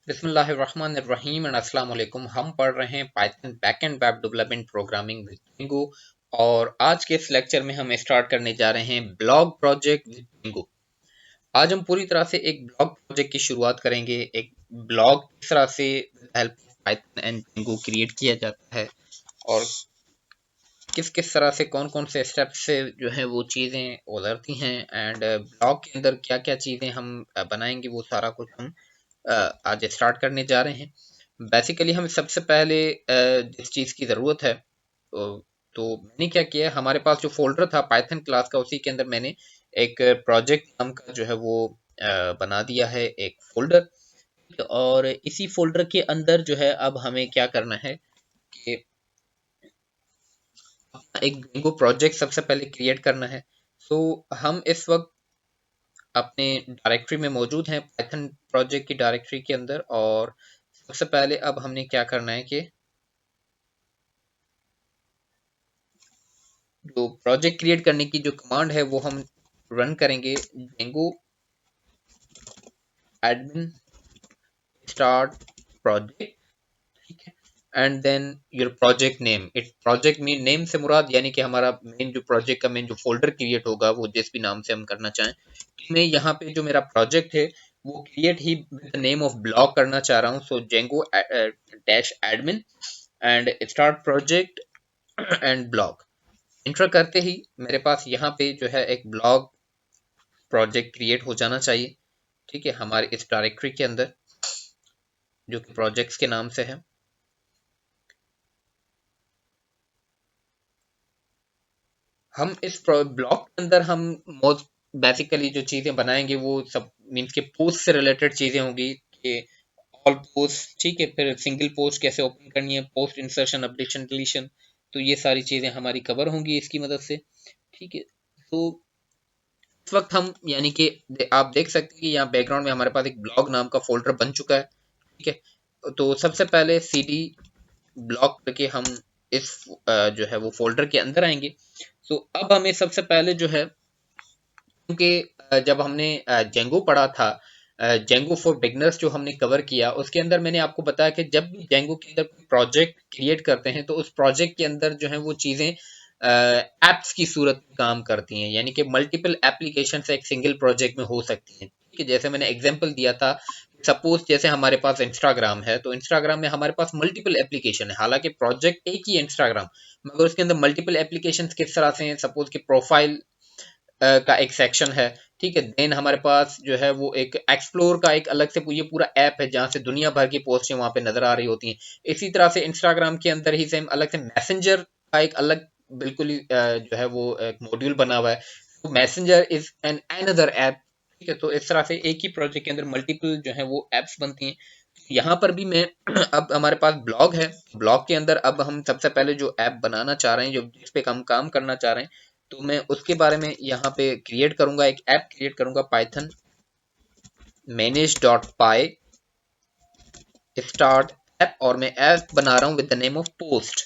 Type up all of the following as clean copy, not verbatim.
बिस्मिल्लाहिर्रहमानिर्रहीम एंड अस्सलाम वालेकुम। हम पढ़ रहे हैं Python backend web development programming with Django और आज के इस लेक्चर में हम स्टार्ट करने जा रहे हैं ब्लॉग प्रोजेक्ट विद Django। आज हम पूरी तरह से एक ब्लॉग प्रोजेक्ट की शुरुआत करेंगे। एक ब्लॉग किस तरह से help Python and Django create किया जाता है और किस किस तरह से कौन कौन से स्टेप से जो है वो चीज़ें उतरती हैं एंड ब्लॉग के अंदर क्या क्या चीज़ें हम बनाएंगे, वो सारा कुछ हम आज स्टार्ट करने जा रहे हैं। बेसिकली हमें सबसे पहले जिस चीज़ की ज़रूरत है, तो मैंने क्या किया, हमारे पास जो फ़ोल्डर था पाइथन क्लास का, उसी के अंदर मैंने एक प्रोजेक्ट नाम का जो है वो बना दिया है एक फ़ोल्डर। और इसी फ़ोल्डर के अंदर जो है अब हमें क्या करना है कि एक Django प्रोजेक्ट सबसे पहले क्रिएट करना है। सो हम इस वक्त अपने डायरेक्टरी में मौजूद हैं, पाइथन प्रोजेक्ट की डायरेक्टरी के अंदर। और सबसे पहले अब हमने क्या करना है कि जो प्रोजेक्ट क्रिएट करने की जो कमांड है वो हम रन करेंगे, Django admin start project, ठीक है। And then your project name, it project mean name से मुराद यानी कि हमारा मेन जो प्रोजेक्ट का मेन जो फोल्डर क्रिएट होगा वो जिस भी नाम से हम करना चाहें। मैं यहाँ पे जो मेरा प्रोजेक्ट है वो create he with name of blog करना चाह रहा हूँ। सो Django dash admin and start project and blog inter करते ही मेरे पास यहाँ पे जो है एक ब्लॉग प्रोजेक्ट क्रिएट हो जाना चाहिए, ठीक है, हमारे इस डायरेक्टरी के अंदर जो कि प्रोजेक्ट्स के नाम से है। हम इस ब्लॉग के अंदर हम मोस्ट बेसिकली जो चीज़ें बनाएंगे वो सब मीन्स के पोस्ट से रिलेटेड चीज़ें होंगी कि ऑल पोस्ट, ठीक है, फिर सिंगल पोस्ट कैसे ओपन करनी है, पोस्ट इंसर्शन अपडेशन डिलीशन, तो ये सारी चीज़ें हमारी कवर होंगी इसकी मदद से, ठीक है। तो इस वक्त हम यानी कि आप देख सकते हैं कि यहाँ बैकग्राउंड में हमारे पास एक ब्लॉग नाम का फोल्डर बन चुका है, ठीक है। तो सबसे पहले सीडी ब्लॉक करके हम इस जो है वो फोल्डर के अंदर आएंगे। तो अब हमें सबसे पहले जो है, क्योंकि जब हमने जेंगो पढ़ा था, जेंगो फॉर बिगनर्स जो हमने कवर किया, उसके अंदर मैंने आपको बताया कि जब भी जेंगो के अंदर प्रोजेक्ट क्रिएट करते हैं तो उस प्रोजेक्ट के अंदर जो है वो चीज़ें एप्स की सूरत में काम करती हैं, यानी कि मल्टीपल एप्लीकेशन एक सिंगल प्रोजेक्ट में हो सकती हैं, ठीक है। जैसे मैंने एग्जांपल दिया था, सपोज जैसे हमारे पास इंस्टाग्राम है, तो इंस्टाग्राम में हमारे पास मल्टीपल एप्लीकेशन है, हालांकि प्रोजेक्ट एक ही है इंस्टाग्राम, मगर उसके अंदर मल्टीपल एप्लीकेशन किस तरह से हैं। सपोज कि प्रोफाइल का एक सेक्शन है, ठीक है। देन हमारे पास जो है वो एक एक्सप्लोर का एक अलग से ये पूरा ऐप है जहाँ से दुनिया भर की पोस्टें वहाँ पे नजर आ रही होती हैं। इसी तरह से इंस्टाग्राम के अंदर ही सेम अलग से मैसेंजर का एक अलग बिल्कुल ही जो है वो एक मॉड्यूल बना हुआ है। तो messenger is an another app, ठीक है। तो इस तरह से एक ही प्रोजेक्ट के अंदर मल्टीपल जो है वो एप्स बनती हैं। यहाँ पर भी मैं अब हमारे पास ब्लॉग है, ब्लॉग के अंदर अब हम सबसे पहले जो ऐप बनाना चाह रहे हैं, जो जिस पे हम काम करना चाह रहे हैं, तो मैं उसके बारे में यहाँ पे क्रिएट करूंगा, एक ऐप क्रिएट करूंगा, पाइथन मैनेज डॉट पाई स्टार्ट ऐप, और मैं ऐप बना रहा हूँ with the name of post,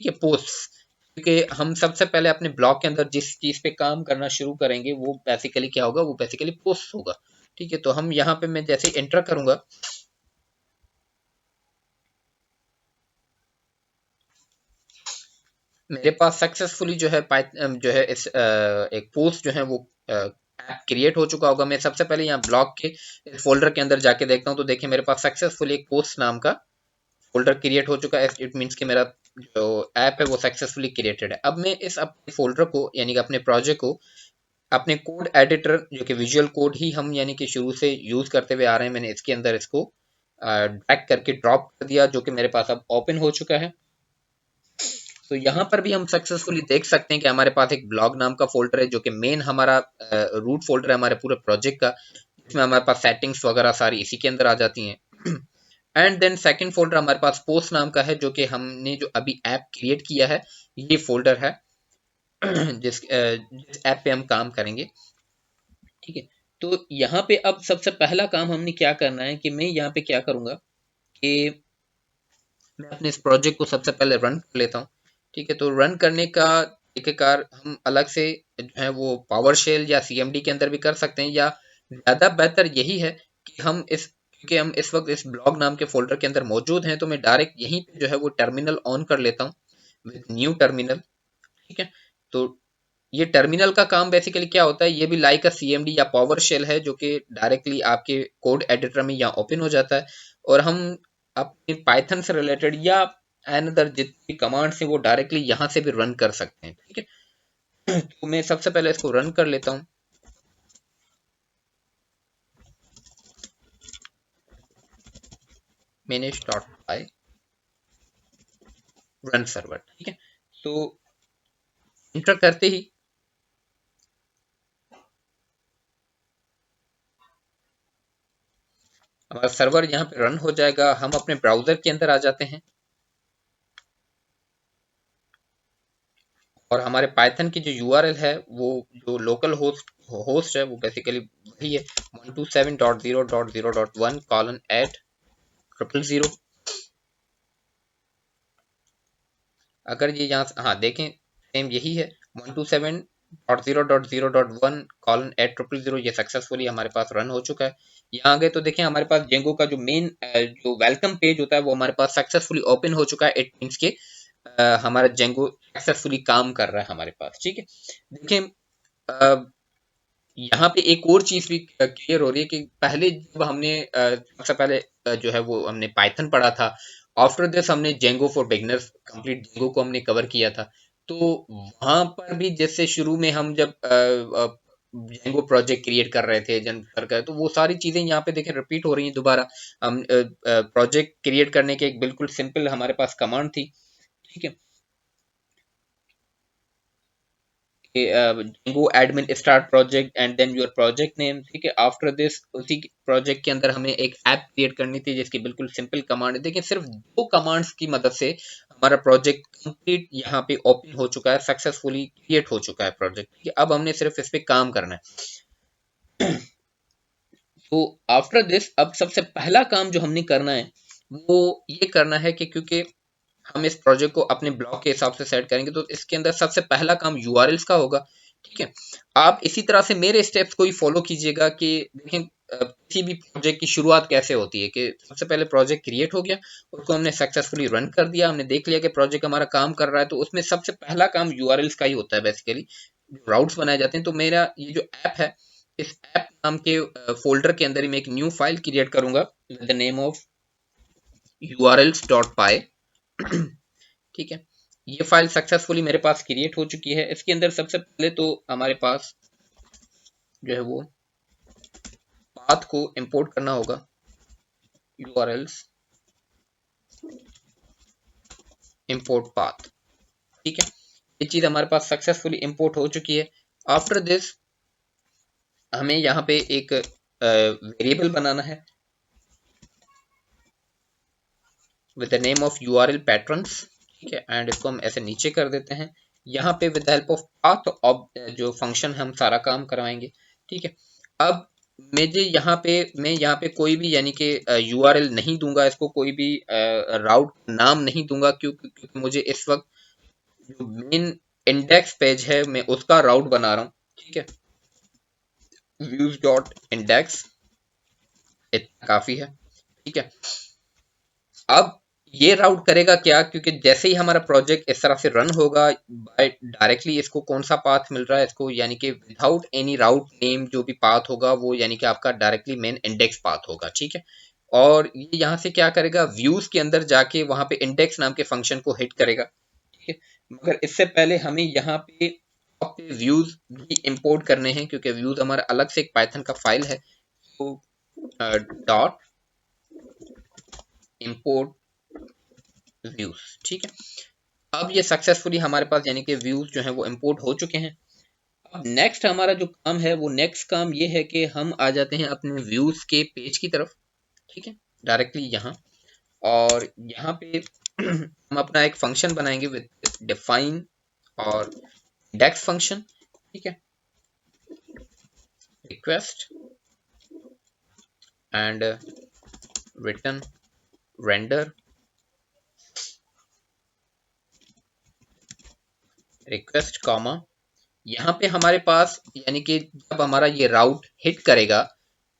ठीक है, पोस्ट। क्योंकि हम सबसे पहले अपने ब्लॉग के अंदर जिस चीज पे काम करना शुरू करेंगे वो बेसिकली क्या होगा, वो बेसिकली पोस्ट होगा, ठीक है। तो हम यहाँ पे मैं जैसे एंटर करूंगा, मेरे पास सक्सेसफुली जो है जो है इस एक पोस्ट जो है वो ऐप क्रिएट हो चुका होगा। मैं सबसे पहले यहाँ ब्लॉग के इस फोल्डर के अंदर जाके देखता हूँ, तो देखिए मेरे पास सक्सेसफुली एक पोस्ट नाम का फोल्डर क्रिएट हो चुका है। इट मीन्स कि मेरा जो ऐप है वो सक्सेसफुली क्रिएटेड है। अब मैं इस अपने फोल्डर को यानी कि अपने प्रोजेक्ट को अपने कोड एडिटर जो कि विजुअल कोड ही हम यानी कि शुरू से यूज करते हुए आ रहे हैं, मैंने इसके अंदर इसको ड्रैग करके ड्रॉप कर दिया, जो कि मेरे पास अब ओपन हो चुका है। तो यहाँ पर भी हम सक्सेसफुली देख सकते हैं कि हमारे पास एक ब्लॉग नाम का फोल्डर है जो कि मेन हमारा रूट फोल्डर है हमारे पूरे प्रोजेक्ट का, जिसमें हमारे पास सेटिंग्स वगैरह सारी इसी के अंदर आ जाती हैं। एंड देन सेकंड फोल्डर हमारे पास पोस्ट नाम का है, जो कि हमने जो अभी ऐप क्रिएट किया है, ये फोल्डर है जिस ऐप पे हम काम करेंगे, ठीक है। तो यहाँ पे अब सबसे पहला काम हमने क्या करना है कि मैं यहाँ पे क्या करूँगा कि मैं अपने इस प्रोजेक्ट को सबसे पहले रन कर लेता हूँ, ठीक है। तो रन करने का तरीकेकार हम अलग से जो है वो पावर शेल या सीएमडी के अंदर भी कर सकते हैं, या ज़्यादा बेहतर यही है कि हम इस क्योंकि हम इस वक्त इस ब्लॉग नाम के फोल्डर के अंदर मौजूद हैं, तो मैं डायरेक्ट यहीं पे जो है वो टर्मिनल ऑन कर लेता हूँ विद न्यू टर्मिनल। ठीक है, तो ये टर्मिनल का काम बेसिकली क्या होता है, ये भी लाइक अ सीएमडी या पावर शेल है, जो कि डायरेक्टली आपके कोड एडिटर में यहाँ ओपन हो जाता है, और हम अपने पाइथन से रिलेटेड या अनदर जितनी कमांड्स हैं वो डायरेक्टली यहाँ से भी रन कर सकते हैं। ठीक है, तो मैं सबसे पहले इसको रन कर लेता हूँ। मैनेज डॉट पाई रन सर्वर। ठीक है, तो इंटर करते ही हमारा सर्वर यहाँ पे रन हो जाएगा। हम अपने ब्राउजर के अंदर आ जाते हैं और हमारे पाइथन की जो यूआरएल है, वो जो लोकल होस्ट होस्ट है, वो बेसिकली वही है 127.0.0.1:800। अगर ये यहाँ हाँ देखें, सेम यही है 127.0.0.1:800। ये सक्सेसफुली हमारे पास रन हो चुका है। यहाँ आगे तो देखें हमारे पास जेंगो का जो मेन जो वेलकम पेज होता है वो हमारे पास सक्सेसफुली ओपन हो चुका है। इट मीन्स के हमारा जेंगो सक्सेसफुली काम कर रहा है हमारे पास। ठीक है, देखें यहाँ पे एक और चीज भी क्लियर हो रही है कि पहले जब हमने सबसे पहले जो है वो हमने पाइथन पढ़ा था, आफ्टर दिस हमने Django for beginners complete Django को हमने कवर किया था। तो वहां पर भी जैसे शुरू में हम जब जेंगो प्रोजेक्ट क्रिएट कर रहे थे जन कर कर, तो वो सारी चीजें यहाँ पे देखें रिपीट हो रही हैं दोबारा। हम प्रोजेक्ट क्रिएट करने के एक बिल्कुल सिंपल हमारे पास कमांड थी। ठीक है, Django admin start project and then your project name। ठीक है, आफ्टर दिस उसी प्रोजेक्ट के अंदर हमें एक ऐप क्रिएट करनी थी जिसकी बिल्कुल सिंपल कमांड है। देखिए सिर्फ दो कमांड्स की मदद से हमारा प्रोजेक्ट कंप्लीट यहाँ पे ओपन हो चुका है, सक्सेसफुली क्रिएट हो चुका है प्रोजेक्ट। ठीक है, अब हमने सिर्फ इस पे काम करना है। तो आफ्टर दिस अब सबसे पहला काम जो हमने करना है वो ये करना है कि क्योंकि हम इस प्रोजेक्ट को अपने ब्लॉक के हिसाब से सेट करेंगे, तो इसके अंदर सबसे पहला काम यूआरएल्स का होगा। ठीक है, आप इसी तरह से मेरे स्टेप्स को ही फॉलो कीजिएगा कि देखें किसी भी प्रोजेक्ट की शुरुआत कैसे होती है। कि सबसे पहले प्रोजेक्ट क्रिएट हो गया, उसको हमने सक्सेसफुली रन कर दिया, हमने देख लिया कि प्रोजेक्ट हमारा काम कर रहा है, तो उसमें सबसे पहला काम यूआरएल्स का ही होता है बेसिकली, राउट्स बनाए जाते हैं। तो मेरा ये जो ऐप है, इस ऐप नाम के फोल्डर के अंदर ही मैं एक न्यू फाइल क्रिएट करूंगा with the name of urls.py। ठीक है, ये फाइल सक्सेसफुली मेरे पास क्रिएट हो चुकी है। इसके अंदर सबसे पहले तो हमारे पास जो है वो पाथ को इंपोर्ट करना होगा, urls इंपोर्ट पाथ। ठीक है, ये चीज हमारे पास सक्सेसफुली इंपोर्ट हो चुकी है। आफ्टर दिस हमें यहाँ पे एक वेरिएबल बनाना है with the name of url patrons। ठीक है, एंड इसको हम ऐसे नीचे कर देते हैं। यहाँ पे with help of path of जो फंक्शन हम सारा काम करवाएंगे। ठीक है, अब मैं यहाँ पे कोई भी यानी कि यूआरएल नहीं दूंगा, इसको कोई भी राउट नाम नहीं दूंगा, क्योंकि मुझे इस वक्त जो मेन इंडेक्स पेज है मैं उसका राउट बना रहा हूँ। ठीक है, व्यूज डॉट इंडेक्स इतना काफी है। ठीक है, अब ये राउट करेगा क्या, क्योंकि जैसे ही हमारा प्रोजेक्ट इस तरह से रन होगा, बाय डायरेक्टली इसको कौन सा पाथ मिल रहा है इसको, यानी कि विदाउट एनी राउट नेम जो भी पाथ होगा वो यानी कि आपका डायरेक्टली मेन इंडेक्स पाथ होगा। ठीक है, और ये यहाँ से क्या करेगा, व्यूज के अंदर जाके वहां पे इंडेक्स नाम के फंक्शन को हिट करेगा। ठीक है, मगर इससे पहले हमें यहाँ पे व्यूज भी इंपोर्ट करने हैं, क्योंकि व्यूज हमारा अलग से एक पाइथन का फाइल है। तो डॉट इंपोर्ट व्यूज। ठीक है, अब ये सक्सेसफुली हमारे पास यानी कि व्यूज जो है वो इंपोर्ट हो चुके हैं। अब नेक्स्ट हमारा जो काम है वो नेक्स्ट काम ये है कि हम आ जाते हैं अपने व्यूज के पेज की तरफ। ठीक है, डायरेक्टली यहाँ, और यहाँ पे हम अपना एक फंक्शन बनाएंगे विद डिफाइन और इंडेक्स फंक्शन। ठीक है, request and return render request comma, यहाँ पे हमारे पास यानी कि जब हमारा ये राउट हिट करेगा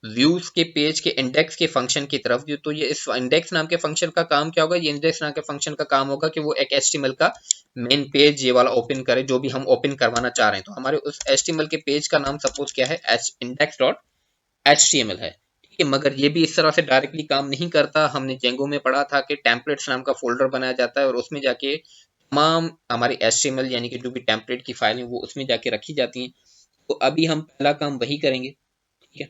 व्यूज के पेज के इंडेक्स के फंक्शन की तरफ। तो ये इस इंडेक्स नाम के फंक्शन का काम क्या होगा, ये इंडेक्स नाम के फंक्शन का काम होगा कि वो एक HTML का मेन पेज ये वाला ओपन करे जो भी हम ओपन करवाना चाह रहे हैं। तो हमारे उस HTML के पेज का नाम सपोज क्या है, index.html है, ठीक है। मगर ये भी इस तरह से डायरेक्टली काम नहीं करता। हमने जेंगो में पढ़ा था कि टेम्पलेट्स नाम का फोल्डर बनाया जाता है और उसमें जाके तमाम हमारी HTML यानी कि जो भी टेम्पलेट की फाइल है वो उसमें जाके रखी जाती हैं। तो अभी हम पहला काम वही करेंगे, ठीक है।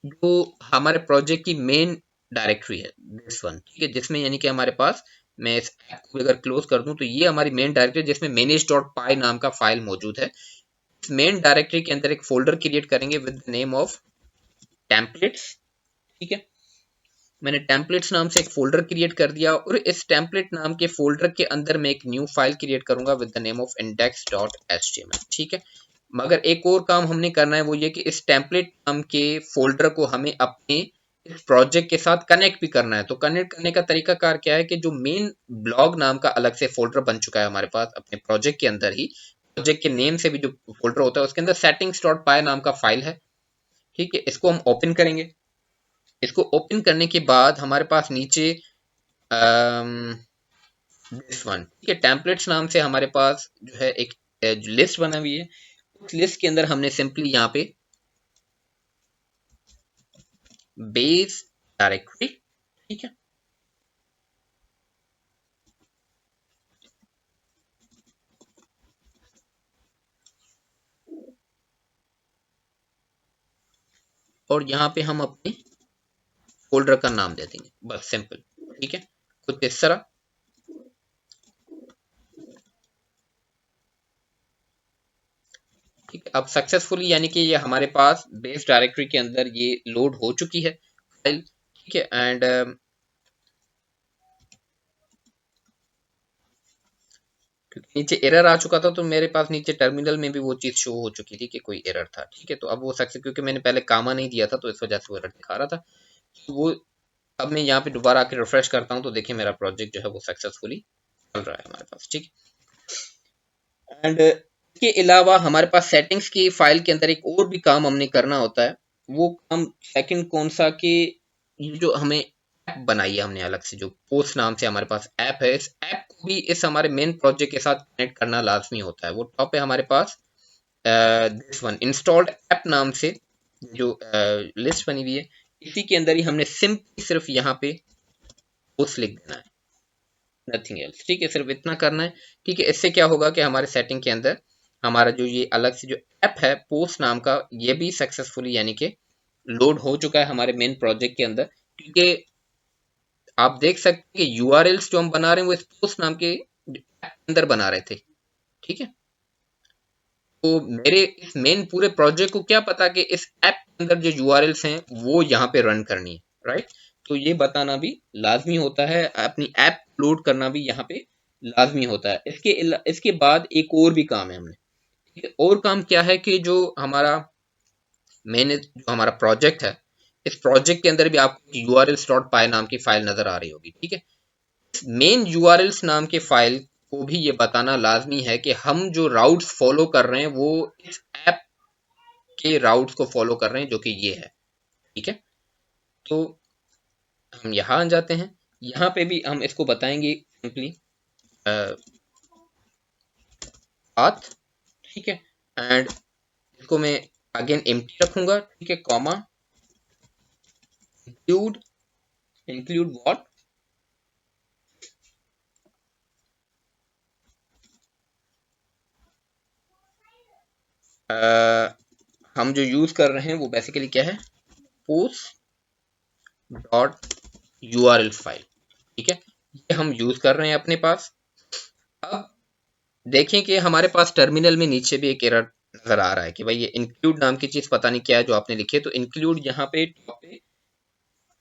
जो हमारे प्रोजेक्ट की मेन डायरेक्टरी है दिस वन, ठीक है, जिसमें यानी कि हमारे पास, मैं इस ऐप को अगर क्लोज कर दूं तो ये हमारी मेन डायरेक्टरी जिसमें manage.py नाम का फाइल मौजूद है। इस मेन डायरेक्टरी के अंदर एक फोल्डर क्रिएट करेंगे with the name of templates, ठीक है। मैंने टेम्पलेट्स नाम से एक फोल्डर क्रिएट कर दिया और इस टेम्पलेट नाम के फोल्डर के अंदर मैं एक न्यू फाइल क्रिएट करूंगा with the name of index.html, ठीक है। मगर एक और काम हमने करना है, वो ये कि इस टेम्पलेट नाम के फोल्डर को हमें अपने इस प्रोजेक्ट के साथ कनेक्ट भी करना है। तो कनेक्ट करने का तरीका कार क्या है कि जो मेन ब्लॉग नाम का अलग से फोल्डर बन चुका है हमारे पास अपने प्रोजेक्ट के अंदर ही, प्रोजेक्ट के नेम से भी जो फोल्डर होता है उसके अंदर settings.py नाम का फाइल है, ठीक है। इसको हम ओपन करेंगे। इसको ओपन करने के बाद हमारे पास नीचे दिस वन, ठीक है, टेम्पलेट्स नाम से हमारे पास जो है एक लिस्ट बना हुई है। उस लिस्ट के अंदर हमने सिंपली यहाँ पे बेस डायरेक्टरी, ठीक है, और यहाँ पे हम अपने फोल्डर का नाम दे देंगे, बस सिंपल, ठीक है, कुछ इस तरह। ठीक है, अब सक्सेसफुली यानी कि ये हमारे पास बेस डायरेक्टरी के अंदर ये लोड हो चुकी है फाइल, ठीक है। एंड क्योंकि नीचे एरर आ चुका था तो मेरे पास नीचे टर्मिनल में भी वो चीज़ शो हो चुकी थी कि कोई एरर था, ठीक है। तो अब वो सक्सेस, क्योंकि मैंने पहले कामा नहीं दिया था तो इस वजह से वो एरर दिखा रहा था। तो वो अब मैं यहाँ पे दोबारा आके रिफ्रेश करता हूँ तो देखिए मेरा प्रोजेक्ट जो है वो सक्सेसफुली चल रहा है हमारे पास, ठीक है। एंड इसके अलावा हमारे पास सेटिंग्स की फाइल के अंदर एक और भी काम हमने करना होता है। वो काम सेकंड कौन सा कि ये जो हमें ऐप बनाई है हमने अलग से, जो पोस्ट नाम से हमारे पास ऐप है, इस ऐप को भी इस हमारे मेन प्रोजेक्ट के साथ कनेक्ट करना लाजमी होता है। वो टॉप है हमारे पास दिस वन इंस्टॉल्ड ऐप नाम से जो लिस्ट बनी हुई है, इसी के अंदर ही हमने सिर्फ यहाँ पे पोस्ट लिख देना है, नथिंग एल्स, ठीक है, सिर्फ इतना करना है, ठीक है। इससे क्या होगा कि हमारे सेटिंग के अंदर हमारा जो ये अलग से जो ऐप है पोस्ट नाम का, ये भी सक्सेसफुली यानी कि लोड हो चुका है हमारे मेन प्रोजेक्ट के अंदर। क्योंकि आप देख सकते हैं कि यूआरएल्स जो हम बना रहे हैं वो इस पोस्ट नाम के ऐप के अंदर बना रहे थे, ठीक है। तो मेरे इस मेन पूरे प्रोजेक्ट को क्या पता कि इस ऐप के अंदर जो यूआरएल्स हैं वो यहाँ पे रन करनी है, राइट। तो ये बताना भी लाजमी होता है, अपनी ऐप लोड करना भी यहाँ पे लाजमी होता है। इसके बाद एक और भी काम है हमने, ठीक है। और काम क्या है कि जो हमारा मेन जो हमारा प्रोजेक्ट है, इस प्रोजेक्ट के अंदर भी आपको urls.py नाम की फाइल नजर आ रही होगी, ठीक है। मेन urls नाम के फाइल को भी ये बताना लाजमी है कि हम जो राउट्स फॉलो कर रहे हैं वो इस ऐप के राउट्स को फॉलो कर रहे हैं, जो कि ये है, ठीक है। तो हम यहाँ आ जाते हैं, यहाँ पे भी हम इसको बताएंगे सिंपली पाथ, ठीक है। एंड इसको मैं अगेन एम्प्टी रखूंगा, ठीक है, कॉमा इंक्लूड व्हाट, हम जो यूज कर रहे हैं वो बेसिकली क्या है, पोस्ट डॉट यूआरएल फाइल, ठीक है, ये हम यूज कर रहे हैं अपने पास। अब देखें कि हमारे पास टर्मिनल में नीचे भी एक एरर नजर आ रहा है कि भाई ये इंक्लूड नाम की चीज पता नहीं क्या है जो आपने लिखी है। तो इंक्लूड यहाँ पे टॉप पे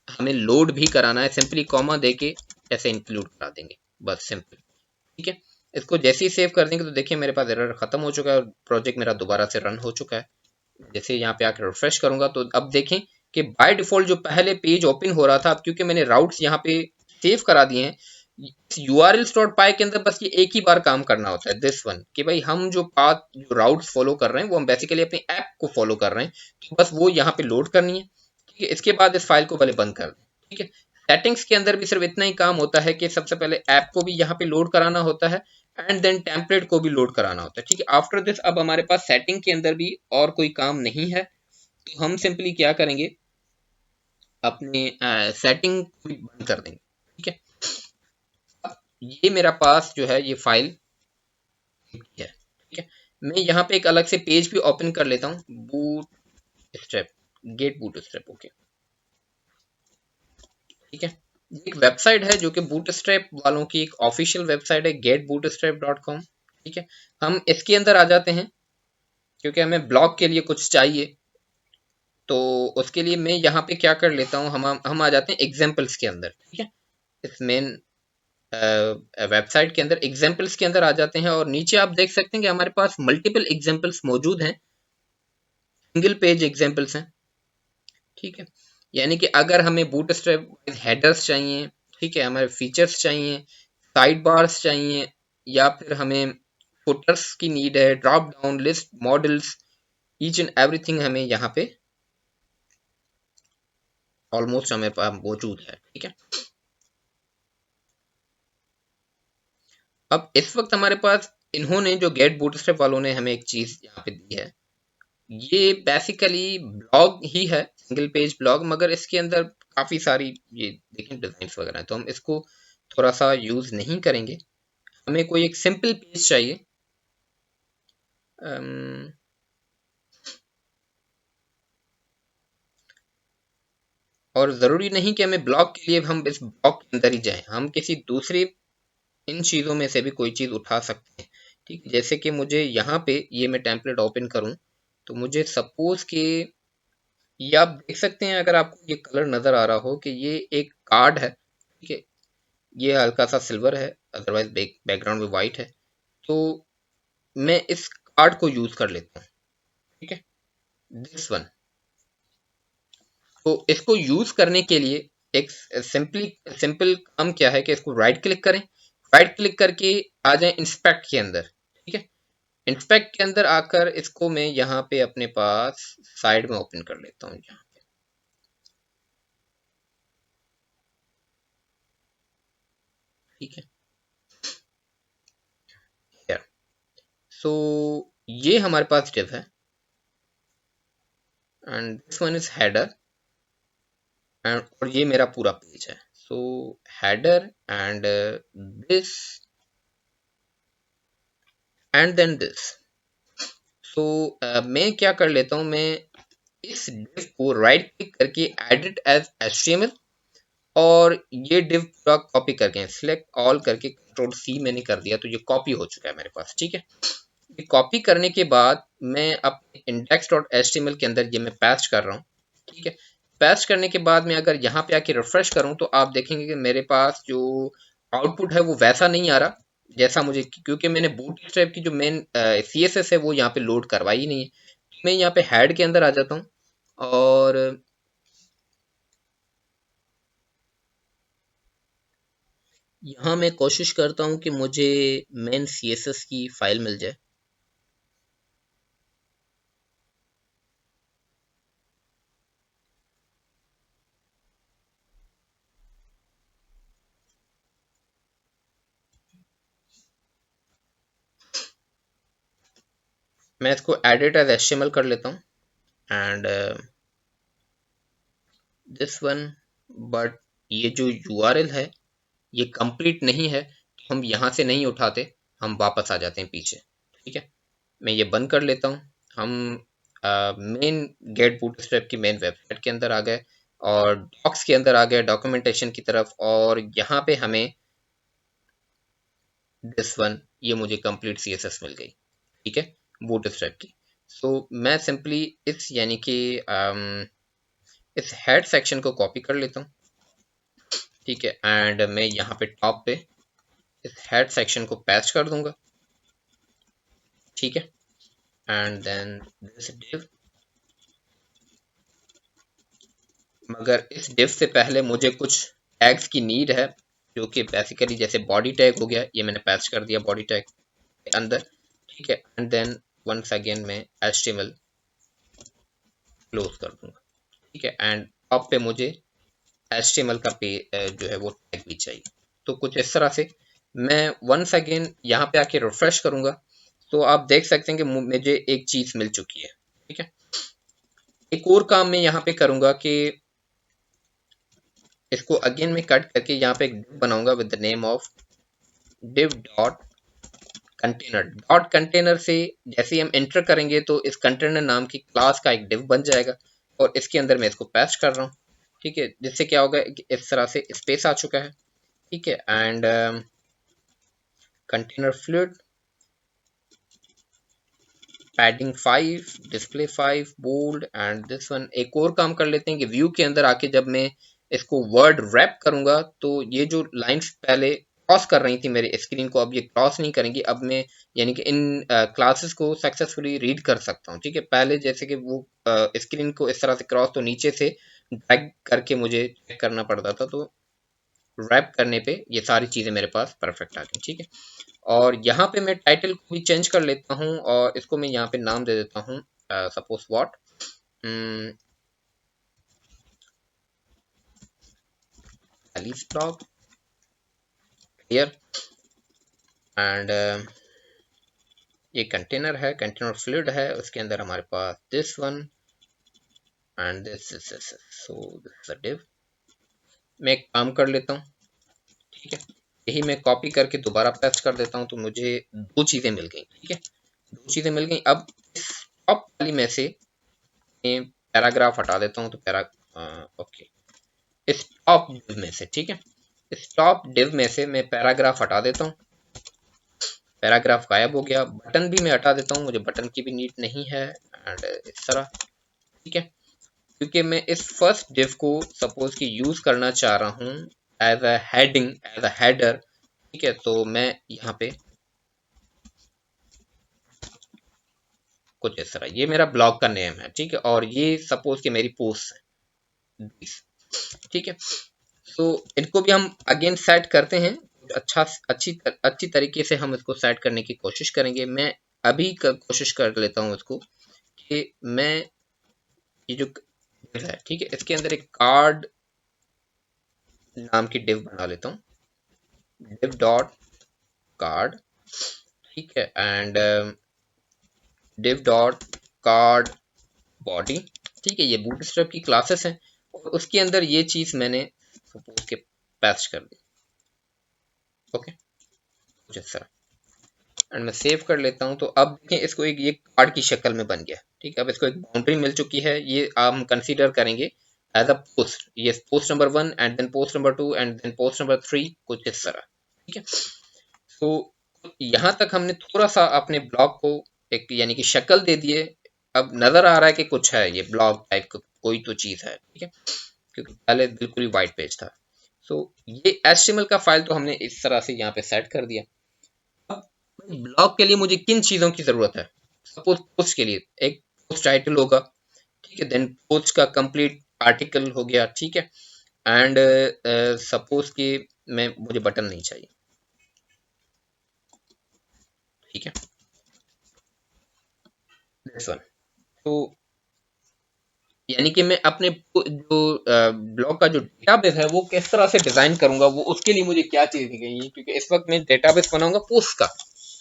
हमें लोड भी कराना है, सिंपली कॉमा देके ऐसे इंक्लूड करा देंगे, बस सिंपल, ठीक है। इसको जैसे ही सेव कर देंगे तो देखिए मेरे पास एरर खत्म हो चुका है और प्रोजेक्ट मेरा दोबारा से रन हो चुका है। जैसे यहाँ पे आकर रिफ्रेश करूंगा तो अब देखें कि बाय डिफॉल्ट जो पहले पेज ओपन हो रहा था, अब क्योंकि मैंने राउट्स यहाँ पे सेव करा दिए हैं urls.py के अंदर बस ये एक ही बार काम करना होता है, दिस वन, कि भाई हम जो पाथ जो राउट्स फॉलो कर रहे हैं वो हम बेसिकली अपनी ऐप को फॉलो कर रहे हैं, तो बस वो यहाँ पे लोड करनी है। ठीक है, इसके बाद इस फाइल को पहले बंद कर दें। ठीक है, सेटिंग्स के अंदर भी सिर्फ इतना ही काम होता है कि सबसे पहले ऐप को भी यहाँ पे लोड कराना होता है एंड देन टेम्पलेट को भी लोड कराना होता है। ठीक है, आफ्टर दिस अब हमारे पास सेटिंग के अंदर भी और कोई काम नहीं है, तो हम सिंपली क्या करेंगे, अपने सेटिंग को भी बंद कर देंगे। ठीक है, ये मेरा पास जो है ये फाइल है। ठीक है, मैं यहाँ पे एक अलग से पेज भी ओपन कर लेता हूँ, Bootstrap, get Bootstrap. Okay, ठीक है, ये एक वेबसाइट है जो कि बूट स्ट्रैप वालों की एक ऑफिशियल वेबसाइट है, getbootstrap.com। ठीक है, हम इसके अंदर आ जाते हैं क्योंकि हमें ब्लॉग के लिए कुछ चाहिए, तो उसके लिए मैं यहाँ पे क्या कर लेता हूँ, हम आ जाते हैं एग्जाम्पल्स के अंदर। ठीक है, इस मेन वेबसाइट के अंदर एग्जाम्पल्स के अंदर आ जाते हैं और नीचे आप देख सकते हैं कि हमारे पास मल्टीपल एग्जाम्पल्स मौजूद हैं, सिंगल पेज एग्जाम्पल्स हैं। ठीक है, यानी कि अगर हमें बूटस्ट्रैप हेडर्स चाहिए, ठीक है, हमारे फीचर्स चाहिए, साइड बार्स चाहिए, या फिर हमें फुटर्स की नीड है, drop down list models, each and everything हमें यहाँ पे ऑलमोस्ट हमें पास मौजूद है। ठीक है, अब इस वक्त हमारे पास इन्होंने जो गेट बूटस्ट्रैप वालों ने हमें एक चीज यहाँ पे दी है, ये बेसिकली ब्लॉग ही है, सिंगल पेज ब्लॉग, मगर इसके अंदर काफी सारी ये देखें डिजाइन्स वगैरह हैं, तो हम इसको थोड़ा सा यूज नहीं करेंगे। हमें कोई एक सिंपल पेज चाहिए, अम, और ज़रूरी नहीं कि हमें ब्लॉग के लिए हम इस ब्लॉग के अंदर ही जाएं, हम किसी दूसरी इन चीज़ों में से भी कोई चीज़ उठा सकते हैं। ठीक है, जैसे कि मुझे यहाँ पे ये मैं टेम्पलेट ओपन करूँ, तो मुझे सपोज कि ये आप देख सकते हैं, अगर आपको ये कलर नज़र आ रहा हो कि ये एक कार्ड है। ठीक है, ये हल्का सा सिल्वर है, अदरवाइज बैकग्राउंड में वाइट है, तो मैं इस कार्ड को यूज़ कर लेता हूँ। ठीक है, दिस वन, तो इसको यूज करने के लिए एक सिंपल काम क्या है कि इसको राइट क्लिक करें, राइट क्लिक करके आ जाए इंस्पेक्ट के अंदर। ठीक है, इंस्पेक्ट के अंदर आकर इसको मैं यहाँ पे अपने पास साइड में ओपन कर लेता हूँ यहाँ। ठीक है, here। सो ये हमारे पास div है and this one is header, and और ये मेरा पूरा पेज है। So header and this and then this. So मैं क्या कर लेता हूँ, मैं इस div को राइट क्लिक करके एडिट एज HTML, और ये div पूरा कॉपी करके सिलेक्ट ऑल करके कंट्रोल C मैंने कर दिया, तो ये कॉपी हो चुका है मेरे पास। ठीक है, ये कॉपी करने के बाद मैं अपने index.html के अंदर ये मैं पेस्ट कर रहा हूँ। ठीक है, पेस्ट करने के बाद मैं अगर यहाँ पे आके रिफ्रेश करूँ तो आप देखेंगे कि मेरे पास जो आउटपुट है वो वैसा नहीं आ रहा जैसा मुझे, क्योंकि मैंने बूटस्ट्रैप की जो मेन CSS है वो यहाँ पे लोड करवाई नहीं है। मैं यहाँ पे हेड के अंदर आ जाता हूँ और यहाँ मैं कोशिश करता हूँ कि मुझे मेन CSS की फाइल मिल जाए। मैं इसको एडिट एज HTML कर लेता हूँ एंड दिस वन, बट ये जो URL है ये कंप्लीट नहीं है, तो हम यहाँ से नहीं उठाते, हम वापस आ जाते हैं पीछे। ठीक है, मैं ये बंद कर लेता हूँ। हम मेन गेट बूटस्ट्रैप की मेन वेबसाइट के अंदर आ गए और डॉक्स के अंदर आ गए, डॉक्यूमेंटेशन की तरफ, और यहाँ पे हमें दिस वन, ये मुझे कंप्लीट CSS मिल गई। ठीक है, बूटस्ट्रैप की। सो मैं सिंपली इस यानी कि इस हेड सेक्शन को कॉपी कर लेता हूँ। ठीक है, एंड मैं यहाँ पे टॉप पे इस हेड सेक्शन को पेस्ट कर दूंगा। ठीक है, एंड देन दिस div, मगर इस div से पहले मुझे कुछ टैग्स की नीड है। जो कि बेसिकली जैसे बॉडी टैग हो गया, ये मैंने पैच कर दिया बॉडी टैग के अंदर, ठीक है। एंड देन वंस अगेन मैं HTML क्लोज कर दूंगा, ठीक है। एंड टॉप पे मुझे HTML का जो है वो टैग भी चाहिए। तो कुछ इस तरह से मैं वंस अगेन यहाँ पे आके रिफ्रेश करूंगा, तो आप देख सकते हैं कि मुझे एक चीज मिल चुकी है, ठीक है। एक और काम मैं यहाँ पे करूंगा कि इसको अगेन मैं कट करके यहाँ पे एक div बनाऊंगा with the name of div dot container. Dot container से जैसे ही हम एंटर करेंगे तो इस कंटेनर नाम की क्लास का एक div बन जाएगा, और इसके अंदर मैं इसको पैच कर रहा हूँ, ठीक है। जिससे क्या होगा कि इस तरह से स्पेस आ चुका है, ठीक है। And container fluid padding 5, display 5, bold and this one. एक और काम कर लेते हैं कि व्यू के अंदर आके जब मैं इसको वर्ड रैप करूंगा तो ये जो लाइंस पहले क्रॉस कर रही थी मेरे स्क्रीन को, अब ये क्रॉस नहीं करेंगी। अब मैं यानी कि इन क्लासेस को सक्सेसफुली रीड कर सकता हूँ, ठीक है। पहले जैसे कि वो स्क्रीन को इस तरह से क्रॉस तो नीचे से ड्रैग करके मुझे चेक करना पड़ता था, तो रैप करने पे ये सारी चीज़ें मेरे पास परफेक्ट आ गई, ठीक है। और यहाँ पे मैं टाइटल को भी चेंज कर लेता हूँ, और इसको मैं यहाँ पे नाम दे देता हूँ suppose what Alice blog here. And ये कंटेनर है, कंटेनर फ्लूइड है, उसके अंदर हमारे पास this one and this so this div. मैं एक काम कर लेता हूँ, ठीक है। यही मैं कॉपी करके दोबारा पेस्ट कर देता हूँ, तो मुझे दो चीज़ें मिल गई, ठीक है। दो चीज़ें मिल गई। अब इस टॉप वाली में से पैराग्राफ हटा देता हूँ, तो ओके, इस टॉप डिव में से, ठीक है, इस टॉप डिव में से मैं पैराग्राफ हटा देता हूँ। पैराग्राफ गायब हो गया। बटन भी मैं हटा देता हूँ, मुझे बटन की भी नीड नहीं है। एंड इस तरह, ठीक है, क्योंकि मैं इस फर्स्ट डिव को सपोज कि यूज करना चाह रहा हूँ as a heading, as a header, ठीक है। तो मैं यहाँ पे कुछ इस तरह, ये मेरा ब्लॉग का नेम है, ठीक है, और ये सपोज कि मेरी पोस्ट है, ठीक है। तो इनको भी हम अगेन सेट करते हैं। अच्छी तरीके से हम इसको सेट करने की कोशिश करेंगे। मैं अभी कोशिश कर लेता हूँ इसको कि मैं ये जो div है, ठीक है, इसके अंदर एक कार्ड नाम की डिव बना लेता हूँ, डिव डॉट कार्ड, ठीक है। And div dot card body, ठीक है। ये बूटस्ट्रैप की क्लासेस हैं, और उसके अंदर ये चीज मैंने सपोज के पैच कर दी, ओके, कुछ इस तरह। एंड मैं सेव कर लेता हूँ। तो अब देखें, इसको एक ये कार्ड की शक्ल में बन गया, ठीक है। अब इसको एक बाउंड्री मिल चुकी है, ये हम कंसीडर करेंगे एज अ पोस्ट। ये post number 1 and then post number 2 and then post number 3, कुछ इस तरह, ठीक है। तो यहाँ तक हमने थोड़ा सा अपने ब्लॉग को एक यानी कि शक्ल दे दिए। अब नजर आ रहा है कि कुछ है, ये ब्लॉग टाइप का कोई तो चीज है, ठीक है, क्योंकि पहले बिल्कुल ही वाइट पेज था। सो ये HTML का फाइल तो हमने इस तरह से यहाँ पे सेट कर दिया। ब्लॉग के लिए मुझे किन चीजों की जरूरत है? सपोज पोस्ट के लिए एक पोस्ट टाइटल होगा, ठीक है, देन पोस्ट का कंप्लीट आर्टिकल हो गया, ठीक है। एंड सपोज कि मैं मुझे बटन नहीं चाहिए, ठीक है, दिस वन। तो यानी कि मैं अपने जो ब्लॉग का जो डेटाबेस है वो किस तरह से डिजाइन करूंगा, वो उसके लिए मुझे क्या चीज दी गई है, क्योंकि इस वक्त मैं डेटाबेस बनाऊंगा पोस्ट का,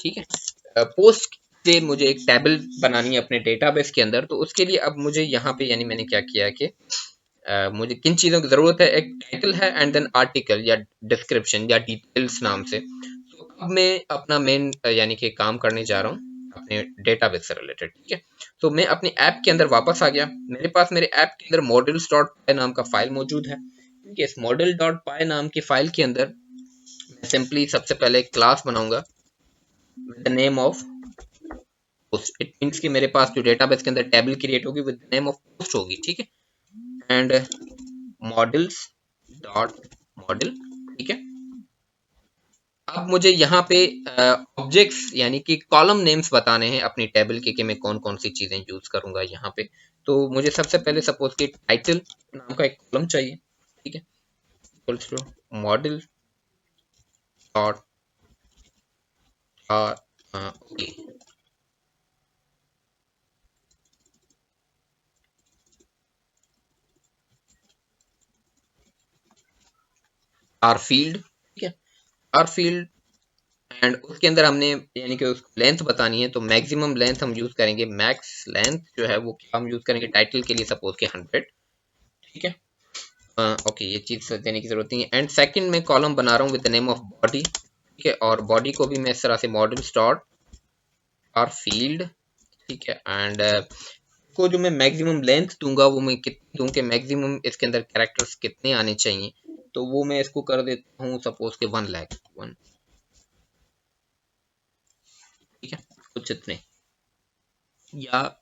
ठीक है। पोस्ट से मुझे एक टेबल बनानी है अपने डेटाबेस के अंदर। तो उसके लिए अब मुझे यहाँ पे यानी मैंने क्या किया कि मुझे किन चीज़ों की ज़रूरत है, एक टाइटल है एंड देन आर्टिकल या डिस्क्रिप्शन या डिटेल्स नाम से। तो अब मैं अपना मेन यानी कि काम करने जा रहा हूँ अपने डेटाबेस से रिलेटेड, ठीक है। तो मैं अपने ऐप के अंदर वापस आ गया। मेरे पास मेरे ऐप के अंदर मॉडल्स डॉट पाई नाम का फाइल मौजूद है, ठीक है। इस मॉडल डॉट पाई नाम की फाइल के अंदर मैं सिंपली सबसे पहले एक क्लास बनाऊंगा with the name of post. It means कि मेरे पास जो डेटाबेस के अंदर टेबल क्रिएट होगी with the name of post होगी, ठीक है। एंड मॉडल्स डॉट मॉडल, ठीक है। अब मुझे यहाँ पे ऑब्जेक्ट्स यानी कि कॉलम नेम्स बताने हैं अपनी टेबल के कि मैं कौन कौन सी चीजें यूज करूंगा यहाँ पे। तो मुझे सबसे पहले सपोज कि टाइटल नाम का एक कॉलम चाहिए, ठीक है, model dot okay R field, ठीक है, आर फील्ड एंड उसके अंदर हमने यानी कि उसको लेंथ बतानी है, तो मैक्सिमम लेंथ हम यूज करेंगे, मैक्स लेंथ जो है वो क्या हम यूज करेंगे टाइटल के लिए सपोज के 100, ठीक है। ओके ये चीज देने की जरूरत नहीं है। एंड सेकंड में कॉलम बना रहा हूँ with the name of body, ठीक है, और बॉडी को भी मैं इस तरह से मॉडल्स डॉट आर फील्ड, ठीक है, एंड को जो मैं मैक्सिमम लेंथ दूंगा वो मैं कितनी दूं कि मैक्सिमम इसके अंदर कैरेक्टर्स कितने आने चाहिए, तो वो मैं इसको कर देता हूँ सपोज के 1 लाख 1, ठीक है, कुछ इतने, या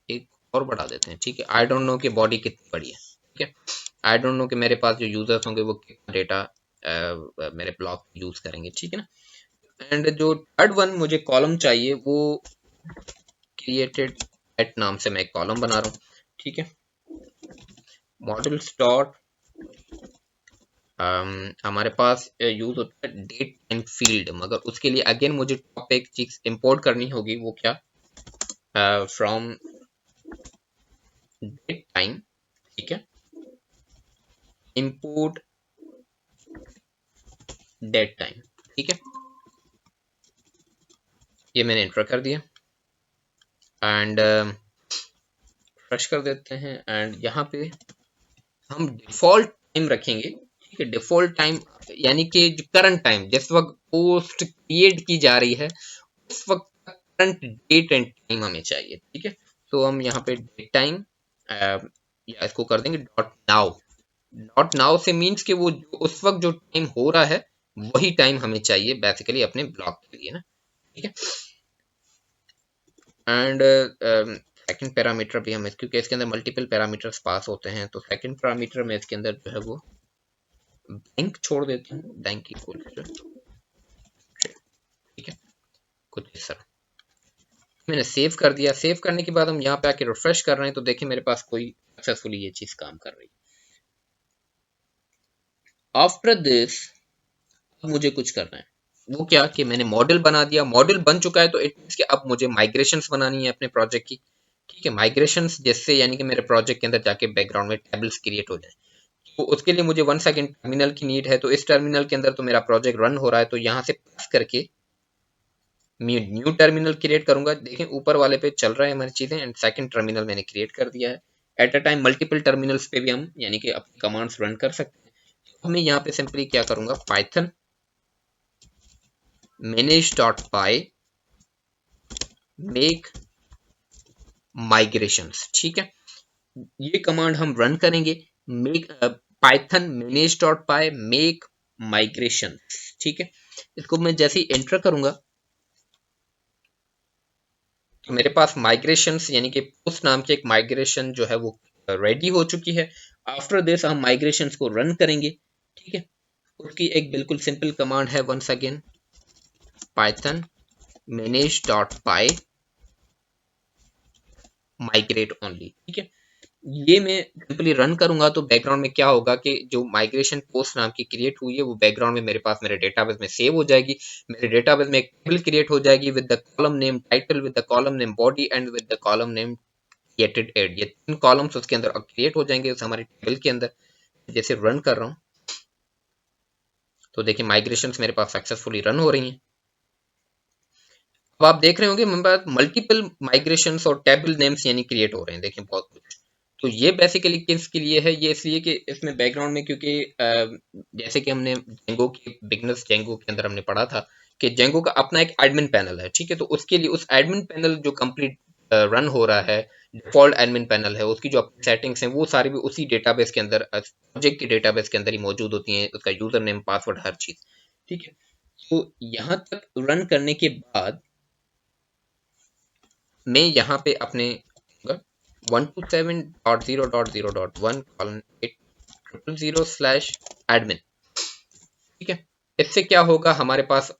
एक और बढ़ा देते हैं, ठीक है। आई डोंट नो कि बॉडी कितनी बड़ी है, ठीक है, आई डोंट नो कि मेरे पास जो यूजर्स होंगे वो कितना डेटा मेरे ब्लॉग यूज करेंगे, ठीक है ना। एंड जो थर्ड वन मुझे कॉलम चाहिए वो क्रिएटेड एट नाम से मैं एक कॉलम बना रहा हूँ, ठीक है, मॉडल्स डॉट हमारे पास यूज होता है डेट टाइम फील्ड, मगर उसके लिए अगेन मुझे टॉप एक चीज इंपोर्ट करनी होगी, वो क्या, फ्रॉम डेट टाइम, ठीक है, इंपोर्ट डेट टाइम, ठीक है, ये मैंने इंटर कर दिया एंड फ्रेश कर देते हैं। एंड यहाँ पे हम डिफॉल्ट टाइम रखेंगे, ठीक है, डिफॉल्ट टाइम यानी कि जो करंट टाइम जिस वक्त पोस्ट क्रिएट की जा रही है उस वक्त का करंट डेट एंड टाइम हमें चाहिए, ठीक है। तो हम यहाँ पे डेट टाइम या इसको कर देंगे डॉट नाउ, डॉट नाउ से मीन्स कि वो उस वक्त जो टाइम हो रहा है वही टाइम हमें चाहिए बेसिकली अपने ब्लॉग के लिए ना, ठीक है। एंड सेकंड पैरामीटर भी हम क्योंकि इसके अंदर मल्टीपल पैरामीटर्स पास होते हैं, तो सेकंड पैरामीटर में इसके अंदर जो है वो ब्लैंक छोड़ देते हैं, ब्लैंक इक्वल, ठीक है, कुछ इस तरह मैंने सेव कर दिया। सेव करने के बाद हम यहाँ पे आके रिफ्रेश कर रहे हैं तो देखिए मेरे पास कोई सक्सेसफुली ये चीज काम कर रही है। आफ्टर दिस मुझे कुछ करना है, वो क्या कि मैंने मॉडल बना दिया, मॉडल बन चुका है, तो इट मींस कि अब मुझे माइग्रेशंस बनानी है अपने प्रोजेक्ट की, ठीक है, माइग्रेशंस जिससे यानी कि मेरे प्रोजेक्ट के अंदर जाके बैकग्राउंड में टेबल्स क्रिएट हो जाए। तो उसके लिए मुझे 1 सेकंड टर्मिनल की नीड है, तो इस टर्मिनल के अंदर तो मेरा प्रोजेक्ट रन हो रहा है, तो यहाँ से प्रेस करके न्यू टर्मिनल क्रिएट करूंगा। देखें ऊपर वाले पे चल रहा है हमारी चीजें एंड सेकंड टर्मिनल मैंने क्रिएट कर दिया है। At a time multiple terminals पे भी हम यानी कि अपनी कमांड्स रन कर सकते हैं। तो हमें यहाँ पे सिंपली क्या करूंगा, पाइथन manage.py मेक माइग्रेशंस, ठीक है, ये कमांड हम रन करेंगे, make Python manage.py make migration, ठीक है। इसको मैं जैसे ही एंटर करूंगा तो मेरे पास माइग्रेशंस यानी कि पोस्ट नाम की एक माइग्रेशन जो है वो रेडी हो चुकी है। आफ्टर दिस हम माइग्रेशंस को रन करेंगे, ठीक है, उसकी एक बिल्कुल सिंपल कमांड है, once again Python manage.py migrate only, ठीक है। ये मैं सिंपली रन करूंगा तो बैकग्राउंड में क्या होगा कि जो माइग्रेशन पोस्ट नाम की क्रिएट हुई है वो बैकग्राउंड में मेरे पास मेरे डेटाबेस में सेव हो जाएगी। मेरे डेटाबेस में एक टेबल क्रिएट हो जाएगी with the column name title, with the column name body and with the column name created at, ये 3 कॉलम्स उसके अंदर क्रिएट हो जाएंगे उस हमारे टेबल के अंदर। जैसे रन कर रहा हूँ तो देखिए माइग्रेशंस मेरे पास सक्सेसफुली रन हो रही हैं। अब आप देख रहे होंगे मेरे पास मल्टीपल माइग्रेशंस और टेबल नेम्स यानी क्रिएट हो रहे हैं, देखिए बहुत कुछ। तो ये बेसिकली किसके लिए है, ये इसलिए कि इसमें बैकग्राउंड में क्योंकि जैसे कि हमने जेंगो के बिगनर्स जेंगो के अंदर हमने पढ़ा था कि जेंगो का अपना एक एडमिन पैनल है, ठीक है, तो उसके लिए उस एडमिन पैनल जो कंप्लीट रन हो रहा है, डिफॉल्ट एडमिन पैनल है, उसकी जो सेटिंग्स हैं वो सारी भी उसी डेटाबेस के अंदर प्रोजेक्ट के डेटाबेस के अंदर ही मौजूद होती हैं, उसका यूजर नेम पासवर्ड हर चीज, ठीक है। तो यहाँ तक रन करने के बाद मैं यहाँ पे अपने 127.0.0.1:800/admin, ठीक है। इससे क्या होगा, हमारे पास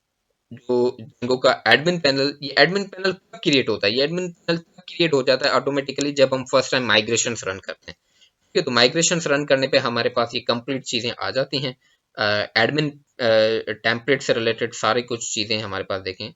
जो जिंगो का एडमिन पैनल, ये एडमिन पैनल कब क्रिएट होता है, ये एडमिन पैनल तब क्रिएट हो जाता है ऑटोमेटिकली जब हम फर्स्ट टाइम माइग्रेशंस रन करते हैं, ठीक है। तो माइग्रेशंस रन करने पे हमारे पास ये कंप्लीट चीजें आ जाती हैं। एडमिन टेम्पलेट से रिलेटेड सारी कुछ चीजें हमारे पास देखें,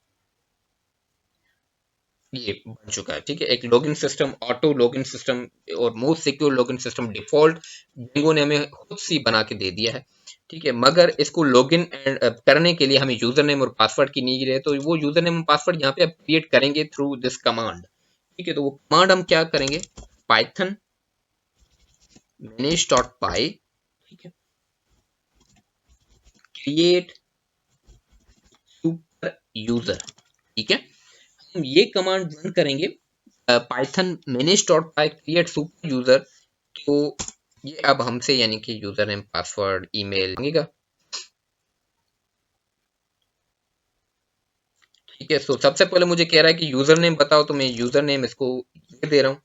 ये बन चुका है। ठीक है, एक login system, auto login system और most secure login system default Django ने हमें खुद से बना के दे दिया है। ठीक है, मगर इसको लॉगिन करने के लिए हमें यूजर नेम और पासवर्ड की नीड है, तो वो यूजर नेम और पासवर्ड यहाँ पे अब क्रिएट करेंगे थ्रू दिस कमांड। ठीक है, तो वो कमांड हम क्या करेंगे, पाइथन manage.py, ठीक है, क्रिएट सुपर यूजर। ठीक है, हम ये कमांड रन करेंगे, Python manage.py create super user. तो ये अब हमसे यानी कि यूजर नेम पासवर्ड ईमेल मांगेगा। ठीक है, तो सबसे पहले मुझे कह रहा है कि यूजर नेम बताओ, तो मैं यूजर नेम इसको दे रहा हूँ।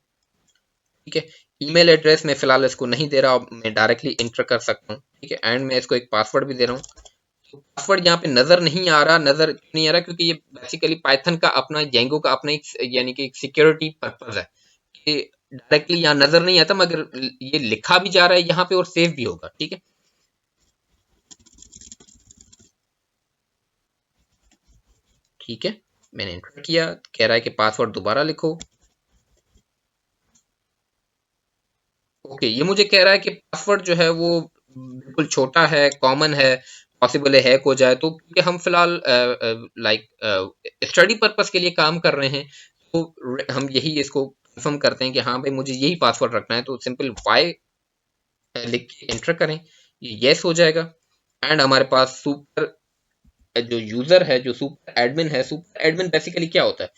ठीक है, ईमेल एड्रेस में फिलहाल इसको नहीं दे रहा, मैं डायरेक्टली इंटर कर सकता हूँ। ठीक है, एंड मैं इसको एक पासवर्ड भी दे रहा हूँ। तो पासवर्ड यहाँ पे नजर नहीं आ रहा, नजर क्यों नहीं आ रहा, क्योंकि ये बेसिकली पाइथन का अपना, जेंगो का अपना एक यानी कि सिक्योरिटी पर्पज है कि डायरेक्टली यहाँ नजर नहीं आता, मगर ये लिखा भी जा रहा है यहाँ पे और सेव भी होगा। ठीक है, ठीक है, मैंने एंटर किया, कह रहा है कि पासवर्ड दोबारा लिखो। ओके, ये मुझे कह रहा है कि पासवर्ड जो है वो बिल्कुल छोटा है, कॉमन है, पॉसिबल है हैक हो जाए, तो क्योंकि हम फिलहाल लाइक स्टडी पर्पस के लिए काम कर रहे हैं, तो हम यही इसको कंफर्म करते हैं कि हाँ भाई मुझे यही पासवर्ड रखना है, तो सिंपल वाई लिख के एंटर करें, ये यस हो जाएगा। एंड हमारे पास सुपर जो यूजर है, जो सुपर एडमिन है, सुपर एडमिन बेसिकली क्या होता है,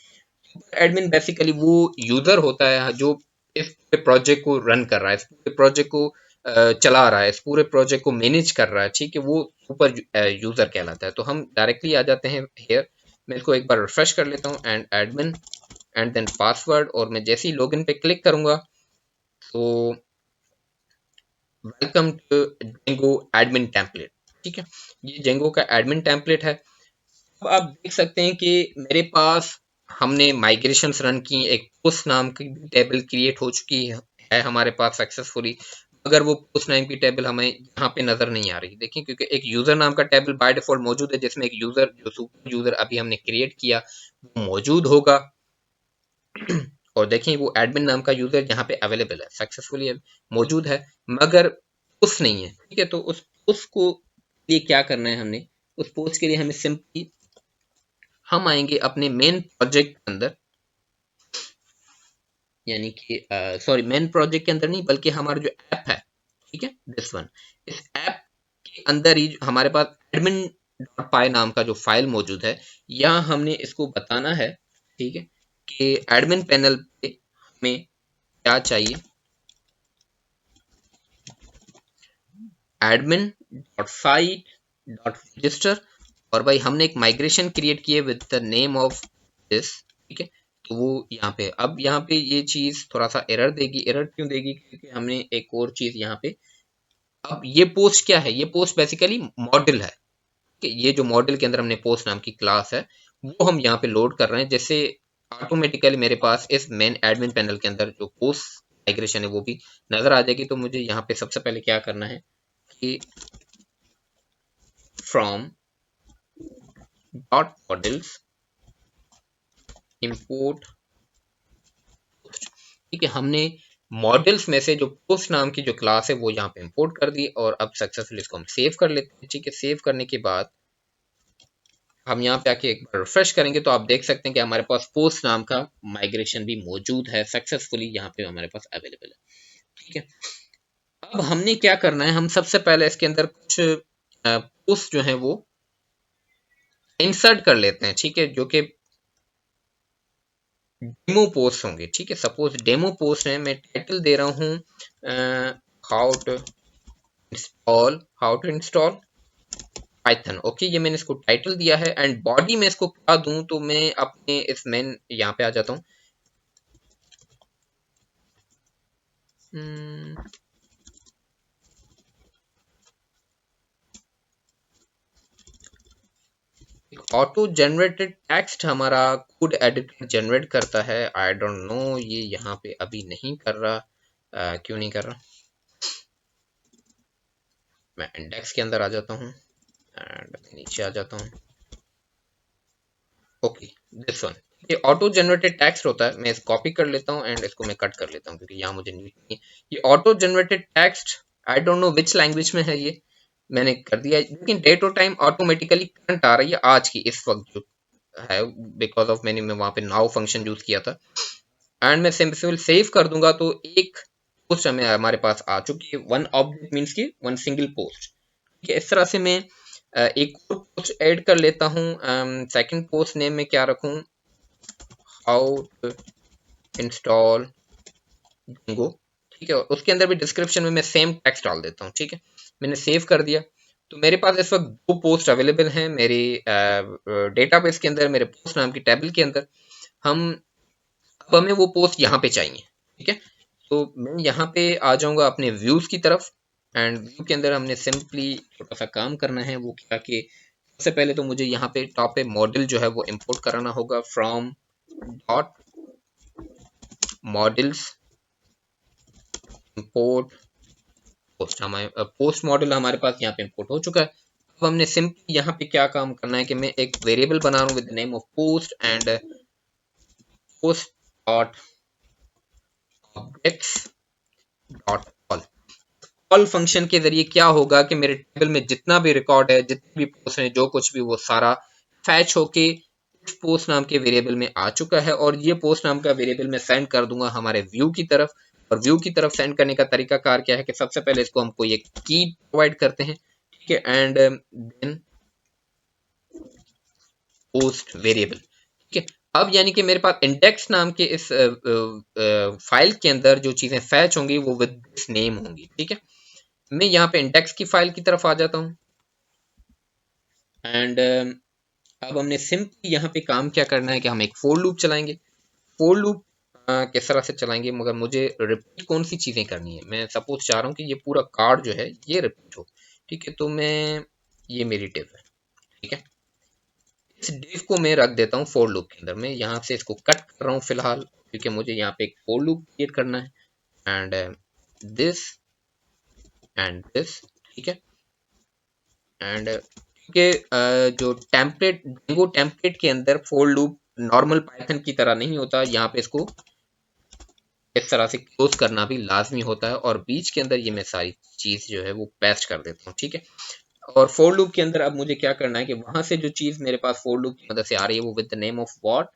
एडमिन बेसिकली वो यूजर होता है जो इस पूरे प्रोजेक्ट को रन कर रहा है, इस पूरे प्रोजेक्ट को चला रहा है, इस पूरे प्रोजेक्ट को मैनेज कर रहा है। ठीक है, वो सुपर यूजर कहलाता है। तो हम डायरेक्टली आ जाते हैं हेयर, मैं इसको एक बार रिफ्रेश कर लेता हूँ, and admin and then password, और मैं जैसे ही लॉगिन पे क्लिक करूंगा, तो welcome to Django admin template. ठीक है, ये जेंगो का एडमिन टेम्पलेट है। अब आप देख सकते हैं कि मेरे पास, हमने माइग्रेशंस रन की, एक पोस्ट नाम की टेबल क्रिएट हो चुकी है हमारे पास सक्सेसफुली, मगर वो पोस्ट नाम की टेबल हमें यहाँ पे नजर नहीं आ रही। देखिए, क्योंकि एक यूजर नाम का टेबल बाय डिफॉल्ट मौजूद है, जिसमें एक यूजर, जो सुपर यूजर अभी हमने क्रिएट किया, वो मौजूद होगा। और देखिए, वो एडमिन नाम का यूजर यहाँ पे अवेलेबल है, सक्सेसफुली मौजूद है, मगर पोस्ट नहीं है। ठीक है, तो उस पोस्ट को लिए क्या करना है हमने, उस पोस्ट के लिए हमें सिंपली, हम आएंगे अपने मेन प्रोजेक्ट के अंदर, यानी कि सॉरी, मेन प्रोजेक्ट के अंदर नहीं, बल्कि हमारा जो ऐप है, ठीक है, दिस वन, इस ऐप के अंदर ही हमारे पास एडमिन डॉट पाई नाम का जो फाइल मौजूद है, यहाँ हमने इसको बताना है। ठीक है, कि एडमिन पैनल पे हमें क्या चाहिए, admin dot site dot register, और भाई हमने एक माइग्रेशन क्रिएट की है with the name of this. ठीक है, तो वो यहाँ पे, अब यहाँ पे ये चीज थोड़ा सा एरर देगी। एरर क्यों देगी, क्योंकि हमने एक और चीज यहाँ पे, अब ये पोस्ट क्या है, ये पोस्ट बेसिकली मॉडल है कि ये जो मॉडल के अंदर हमने पोस्ट नाम की क्लास है, वो हम यहाँ पे लोड कर रहे हैं, जैसे ऑटोमेटिकली मेरे पास इस मेन एडमिन पैनल के अंदर जो पोस्ट माइग्रेशन है वो भी नजर आ जाएगी। तो मुझे यहाँ पे सबसे पहले क्या करना है कि फ्रॉम डॉट मॉडल्स इंपोर्ट। ठीक है, हमने मॉडल्स में से जो पोस्ट नाम की जो क्लास है वो यहाँ पे इंपोर्ट कर दी, और अब सक्सेसफुली इसको हम सेव कर लेते हैं। ठीक है, सेव करने के बाद हम यहाँ पे आके एक बार रिफ्रेश करेंगे, तो आप देख सकते हैं कि हमारे पास पोस्ट नाम का माइग्रेशन भी मौजूद है, सक्सेसफुली यहाँ पे हमारे पास अवेलेबल है। ठीक है, अब हमने क्या करना है, हम सबसे पहले इसके अंदर कुछ पोस्ट जो है वो इंसर्ट कर लेते हैं। ठीक है, जो कि डेमो पोस्ट होंगे। ठीक है, सपोज डेमो पोस्ट है, मैं टाइटल दे रहा हूँ how to install Python. Okay, ये मैंने इसको टाइटल दिया है, एंड बॉडी में इसको क्या दूं, तो मैं अपने इस मेन यहाँ पे आ जाता हूँ। ऑटो जनरेटेड टेक्स्ट हमारा कोड एडिटर जनरेट करता है, आई डोंट नो ये यहाँ पे अभी नहीं कर रहा, क्यों नहीं कर रहा। मैं इंडेक्स के अंदर आ जाता हूँ एंड नीचे आ जाता हूँ। ओके, दिस वन, ये ऑटो जनरेटेड टेक्स्ट होता है। मैं इसको कॉपी कर लेता हूँ एंड इसको मैं कट कर लेता हूँ क्योंकि यहाँ मुझे नीड नहीं है। ये auto generated text, I don't know which language में है ये, मैंने कर दिया है, लेकिन डेट और टाइम ऑटोमेटिकली करंट आ रही है आज की इस वक्त जो है, बिकॉज ऑफ मैंने मैं वहाँ पे नाउ फंक्शन यूज किया था। एंड मैं सिंपल सेव कर दूंगा तो एक पोस्ट हमें हमारे पास आ चुकी है। वन ऑब्जेक्ट मीन्स की वन सिंगल पोस्ट। ठीक है, इस तरह से मैं एक और पोस्ट ऐड कर लेता हूँ। सेकंड पोस्ट नेम में क्या रखूँ, हाउ टू इंस्टॉल Django। ठीक है, और उसके अंदर भी डिस्क्रिप्शन में मैं सेम टेक्स्ट डाल देता हूँ। ठीक है, मैंने सेव कर दिया। तो मेरे पास इस वक्त दो पोस्ट अवेलेबल हैं मेरी डेटाबेस के अंदर, मेरे पोस्ट नाम की टेबल के अंदर। हम अब हमें वो पोस्ट यहाँ पे चाहिए। ठीक है, तो मैं यहाँ पे आ जाऊंगा अपने व्यूज की तरफ एंड व्यू के अंदर हमने सिंपली छोटा सा काम करना है। वो क्या कि सबसे पहले तो मुझे यहाँ पे टॉप पे मॉडल जो है वो इंपोर्ट कराना होगा from dot models import post. हमारे पोस्ट मॉडल हमारे पास यहाँ पे इंपोर्ट हो चुका है। अब हमने सिंपली यहाँ पे क्या काम करना है कि मैं एक वेरिएबल बना रहा हूँ with name of post and post dot objects dot all. All function के जरिए क्या होगा कि मेरे टेबल में जितना भी रिकॉर्ड है, जितने भी पोस्ट हैं, जो कुछ भी, वो सारा फैच होके इस पोस्ट नाम के वेरिएबल में आ चुका है और ये पोस्ट नाम का वेरिएबल मैं सेंड कर दूंगा हमारे व्यू की तरफ। और व्यू की तरफ सेंड करने का तरीका कार क्या है कि सबसे पहले इसको हम कोई एक की प्रोवाइड करते हैं। ठीक है, एंड देन पोस्ट वेरिएबल। ठीक है, अब यानी कि मेरे पास इंडेक्स नाम के इस फाइल के अंदर जो चीजें फैच होंगी वो विद दिस नेम होंगी। ठीक है, मैं यहाँ पे इंडेक्स की फाइल की तरफ आ जाता हूँ एंड अब हमने सिंपली यहाँ पे काम क्या करना है कि हम एक फोर लूप चलाएंगे। फोर लूप किस तरह से चलाएंगे, मगर मुझे रिपीट कौन सी चीजें करनी है। मैं सपोज चाह रहा हूँ कि ये पूरा कार्ड जो है ये रिपीट हो। ठीक है, तो मैं, ये मेरी डिव है। ठीक है, इस डिव को मैं रख देता हूँ फोर लूप के अंदर। मैं यहाँ से इसको कट कर रहा हूँ फिलहाल क्योंकि मुझे यहाँ पे एक फोर लूप क्रिएट करना है एंड दिस एंड दिस। ठीक है, एंड के जो टेम्पलेट Django टेम्पलेट के अंदर फोर लूप नॉर्मल पाइथन की तरह नहीं होता। यहाँ पे इसको इस तरह से क्लोज करना भी लाजमी होता है और बीच के अंदर ये मैं सारी चीज जो है वो पेस्ट कर देता हूँ। ठीक है, और फोर लूप के अंदर अब मुझे क्या करना है कि वहां से जो चीज मेरे पास फोर लूप की मदद से आ रही है वो with the name of what,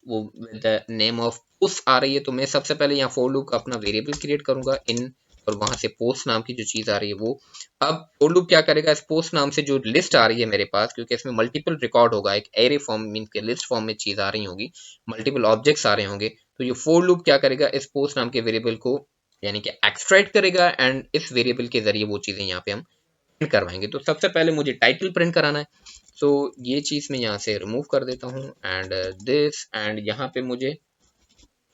वो with the name of post आ रही है। तो मैं सबसे पहले यहाँ फोर लूप का अपना वेरिएबल क्रिएट करूंगा इन, और वहां से पोस्ट नाम की जो चीज आ रही है वो। अब फोर लूप क्या करेगा, इस पोस्ट नाम से जो लिस्ट आ रही है मेरे पास, क्योंकि इसमें मल्टीपल रिकॉर्ड होगा, एक एरे फॉर्म मीन के लिस्ट फॉर्म में चीज आ रही होगी, मल्टीपल ऑब्जेक्ट्स आ रहे होंगे, तो ये फोर लूप क्या करेगा, इस पोस्ट नाम के वेरिएबल को यानी कि एक्सट्रैक्ट करेगा एंड इस वेरिएबल के जरिए वो चीजें यहाँ पे हम प्रिंट करवाएंगे। तो सबसे पहले मुझे टाइटल प्रिंट कराना है, तो ये चीज मैं यहाँ से रिमूव कर देता हूँ एंड दिस, एंड यहाँ पे मुझे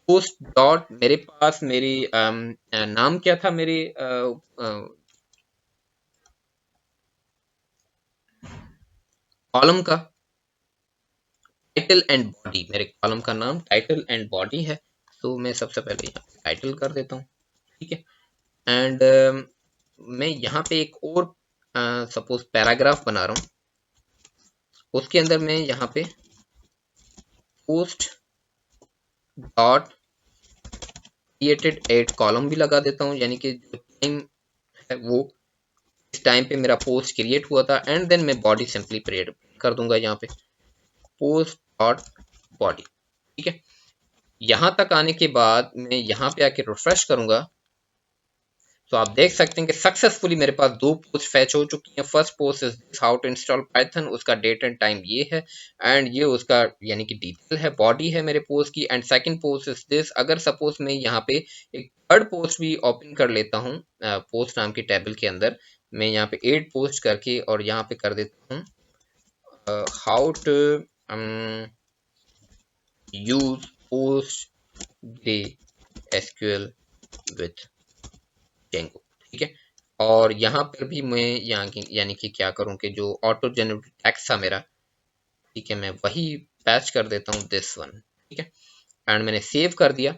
पोस्ट डॉट, मेरे पास मेरी नाम क्या था मेरी कॉलम का, टाइटल एंड बॉडी। मेरे कॉलम का नाम टाइटल एंड बॉडी है, तो मैं सबसे पहले यहाँ पे टाइटल कर देता हूँ। ठीक है, एंड मैं यहाँ पे एक और सपोज पैराग्राफ बना रहा हूँ, उसके अंदर मैं यहाँ पे post dot created at column भी लगा देता हूँ, यानी कि जो टाइम है वो इस टाइम पे मेरा पोस्ट क्रिएट हुआ था, एंड देन मैं बॉडी सिंपली क्रिएट कर दूंगा यहाँ पे पोस्ट डॉट बॉडी। ठीक है, यहाँ तक आने के बाद मैं यहाँ पे आके रिफ्रेश करूंगा तो आप देख सकते हैं कि सक्सेसफुली मेरे पास दो पोस्ट फैच हो चुकी हैं। First post is how to install Python, उसका डेट एंड टाइम ये है एंड ये उसका यानी कि डिटेल है, बॉडी है मेरे पोस्ट की। And second post is this. अगर सपोज मैं यहाँ पे एक थर्ड पोस्ट भी ओपन कर लेता हूँ पोस्ट नाम की टेबल के अंदर, मैं यहाँ पे 8 पोस्ट करके और यहाँ पे कर देता हूँ how to use post grey SQL with Django। ठीक है, और यहाँ पर भी मैं यहाँ की यानी कि क्या करूँ कि जो ऑटो जनरेटेड टेक्स्ट था मेरा, ठीक है, मैं वही पैच कर देता हूँ दिस वन। ठीक है, एंड मैंने सेव कर दिया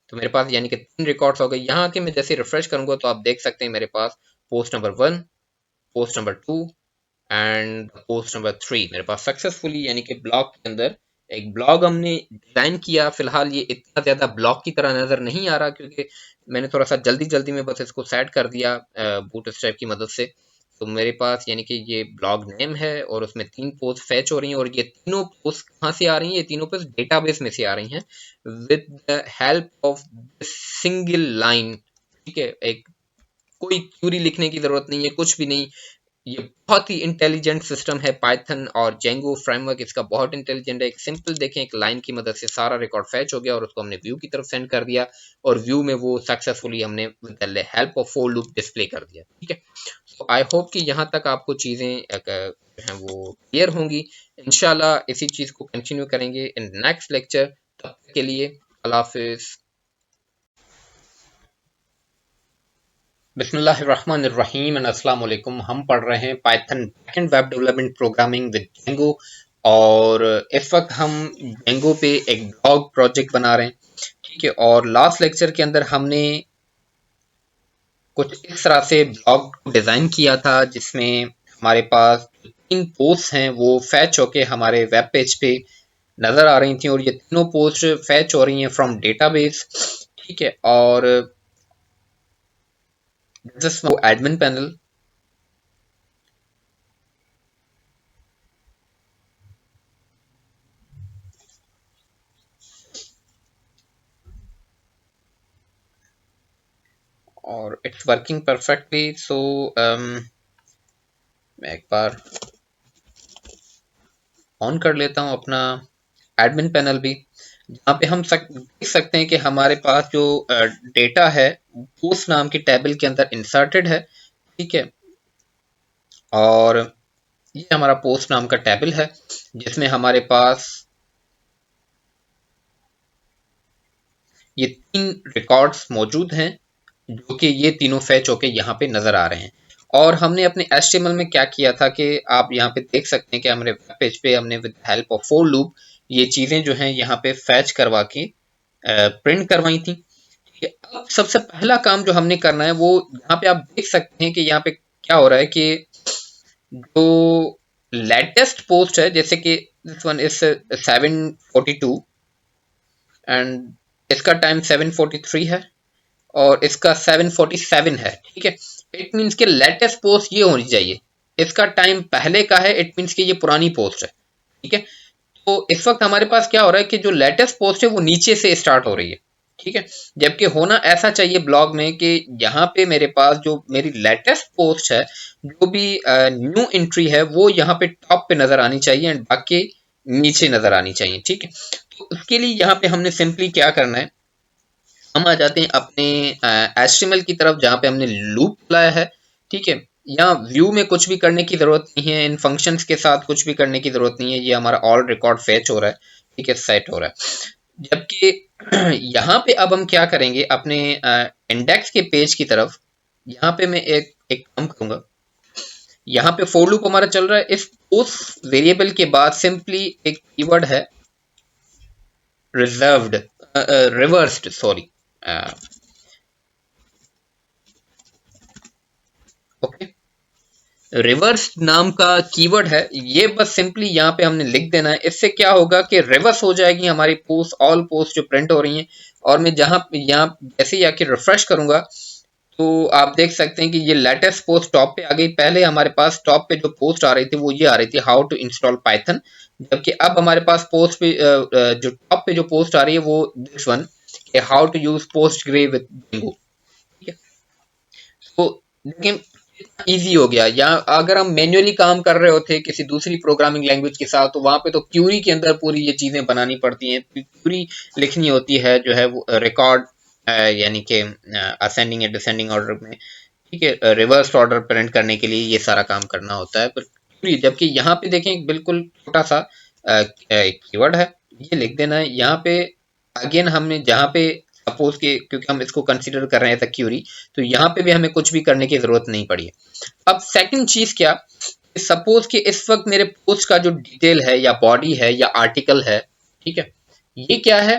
तो मेरे पास यानी कि 3 रिकॉर्ड्स हो गए। यहाँ के मैं जैसे रिफ्रेश करूंगा तो आप देख सकते हैं मेरे पास post number 1, post number 2 and post number 3 मेरे पास सक्सेसफुली, यानी कि ब्लॉग के अंदर एक ब्लॉग हमने डिजाइन किया। फिलहाल ये इतना ज्यादा ब्लॉग की तरह नजर नहीं आ रहा, क्योंकि मैंने थोड़ा सा जल्दी जल्दी में बस इसको सेट कर दिया बूटस्ट्रैप की मदद से। तो मेरे पास यानी कि ये ब्लॉग नेम है और उसमें 3 पोस्ट फैच हो रही हैं, और ये तीनों पोस्ट कहाँ से आ रही हैं? ये तीनों पोस्ट डेटाबेस में से आ रही हैं with the help of single line. ठीक है, एक कोई क्यूरी लिखने की जरूरत नहीं है, कुछ भी नहीं। ये बहुत ही इंटेलिजेंट सिस्टम है। पाइथन और जेंगो फ्रेमवर्क इसका बहुत इंटेलिजेंट है। एक सिंपल देखें, एक लाइन की मदद से सारा रिकॉर्ड फैच हो गया और उसको हमने व्यू की तरफ सेंड कर दिया, और व्यू में वो सक्सेसफुली हमने with the help of for loop display कर दिया। ठीक है, तो आई होप कि यहाँ तक आपको चीज़ें हैं वो क्लियर होंगी। इंशाल्लाह इसी चीज़ को कंटिन्यू करेंगे इन नेक्स्ट लेक्चर। तब तक के लिए अल्लाह हाफिज़। बिस्मिल्लाहिर्रहमानिर्रहीम एंड अस्सलाम वालेकुम। हम पढ़ रहे हैं Python backend web development programming with Django, और इस वक्त हम जेंगो पे एक ब्लॉग प्रोजेक्ट बना रहे हैं। ठीक है, और लास्ट लेक्चर के अंदर हमने कुछ इस तरह से ब्लॉग को डिज़ाइन किया था, जिसमें हमारे पास 3 पोस्ट हैं वो फैच होके हमारे वेब पेज पे नज़र आ रही थी, और ये तीनों पोस्ट फैच हो रही हैं फ्रॉम डेटाबेस। ठीक है, और दिस इज वो एडमिन पैनल। और इट्स वर्किंग परफेक्टली। सो मैं एक बार ऑन कर लेता हूँ अपना एडमिन पैनल भी, जहाँ पे हम देख सकते हैं कि हमारे पास जो डेटा है पोस्ट नाम की टेबल के अंदर इंसर्टेड है। ठीक है, और ये हमारा पोस्ट नाम का टेबल है, जिसमें हमारे पास ये 3 रिकॉर्ड्स मौजूद हैं, जो कि ये तीनों फैच होके यहाँ पे नजर आ रहे हैं। और हमने अपने HTML में क्या किया था कि आप यहाँ पे देख सकते हैं कि हमारे वेब पेज पे हमने with help of for loop ये चीजें जो हैं यहाँ पे फैच करवा के प्रिंट करवाई थी। ठीक है, अब सबसे पहला काम जो हमने करना है वो यहाँ पे आप देख सकते हैं कि यहाँ पे क्या हो रहा है कि जो लेटेस्ट पोस्ट है, जैसे कि दिस वन इज 742 एंड इसका टाइम 7:43 है, और इसका 7:47 है। ठीक है, इट मीन्स के लेटेस्ट पोस्ट ये होनी चाहिए। इसका टाइम पहले का है, इट मीन्स कि ये पुरानी पोस्ट है। ठीक है, तो इस वक्त हमारे पास क्या हो रहा है कि जो लेटेस्ट पोस्ट है वो नीचे से स्टार्ट हो रही है। ठीक है, जबकि होना ऐसा चाहिए ब्लॉग में कि यहाँ पे मेरे पास जो मेरी लेटेस्ट पोस्ट है, जो भी न्यू एंट्री है, वो यहाँ पे टॉप पे नजर आनी चाहिए एंड बाकी नीचे नजर आनी चाहिए। ठीक है, तो उसके लिए यहाँ पे हमने सिंपली क्या करना है, हम आ जाते हैं अपने HTML की तरफ, जहाँ पे हमने लूप लाया है। ठीक है, यहाँ व्यू में कुछ भी करने की जरूरत नहीं है, इन फंक्शंस के साथ कुछ भी करने की जरूरत नहीं है। ये हमारा ऑल रिकॉर्ड फेच हो रहा है। ठीक है, सेट हो रहा है। जबकि यहाँ पे अब हम क्या करेंगे, अपने इंडेक्स के पेज की तरफ यहाँ पे मैं एक एक काम करूंगा। यहाँ पे फॉर लूप हमारा चल रहा है। इस उस वेरिएबल के बाद सिंपली एक कीवर्ड है reserved, reversed, sorry, okay, reverse नाम का कीवर्ड है। ये बस सिंपली यहाँ पे हमने लिख देना है। इससे क्या होगा कि रिवर्स हो जाएगी हमारी पोस्ट, ऑल पोस्ट जो प्रिंट हो रही हैं। और मैं जहाँ यहाँ जैसे ही आके रिफ्रेश करूंगा, तो आप देख सकते हैं कि ये लेटेस्ट पोस्ट टॉप पे आ गई। पहले हमारे पास टॉप पे जो पोस्ट आ रही थी वो ये आ रही थी, हाउ टू इंस्टॉल पाइथन। जबकि अब हमारे पास पोस्ट पे जो टॉप पे जो पोस्ट आ रही है वो this one, how to use post grey with Django। ठीक है, तो लेकिन इजी हो गया। या अगर हम मैन्युअली काम कर रहे होते किसी दूसरी प्रोग्रामिंग लैंग्वेज के साथ, तो वहां पे तो क्यूरी के अंदर पूरी ये चीजें बनानी पड़ती हैं, क्यूरी लिखनी होती है जो है वो रिकॉर्ड, यानी कि असेंडिंग या डिसेंडिंग ऑर्डर में। ठीक है, रिवर्स ऑर्डर प्रिंट करने के लिए ये सारा काम करना होता है। पर क्यूरी, जबकि यहाँ पे देखें बिल्कुल छोटा सा कीवर्ड है, ये लिख देना है यहाँ पे। अगेन हमने जहाँ पे सपोज के, क्योंकि हम इसको कंसीडर कर रहे हैं एज क्यूरी, तो यहाँ पे भी हमें कुछ भी करने की जरूरत नहीं पड़ी है। अब सेकंड चीज क्या, सपोज कि इस वक्त मेरे पोस्ट का जो डिटेल है या बॉडी है या आर्टिकल है, ठीक है, ये क्या है,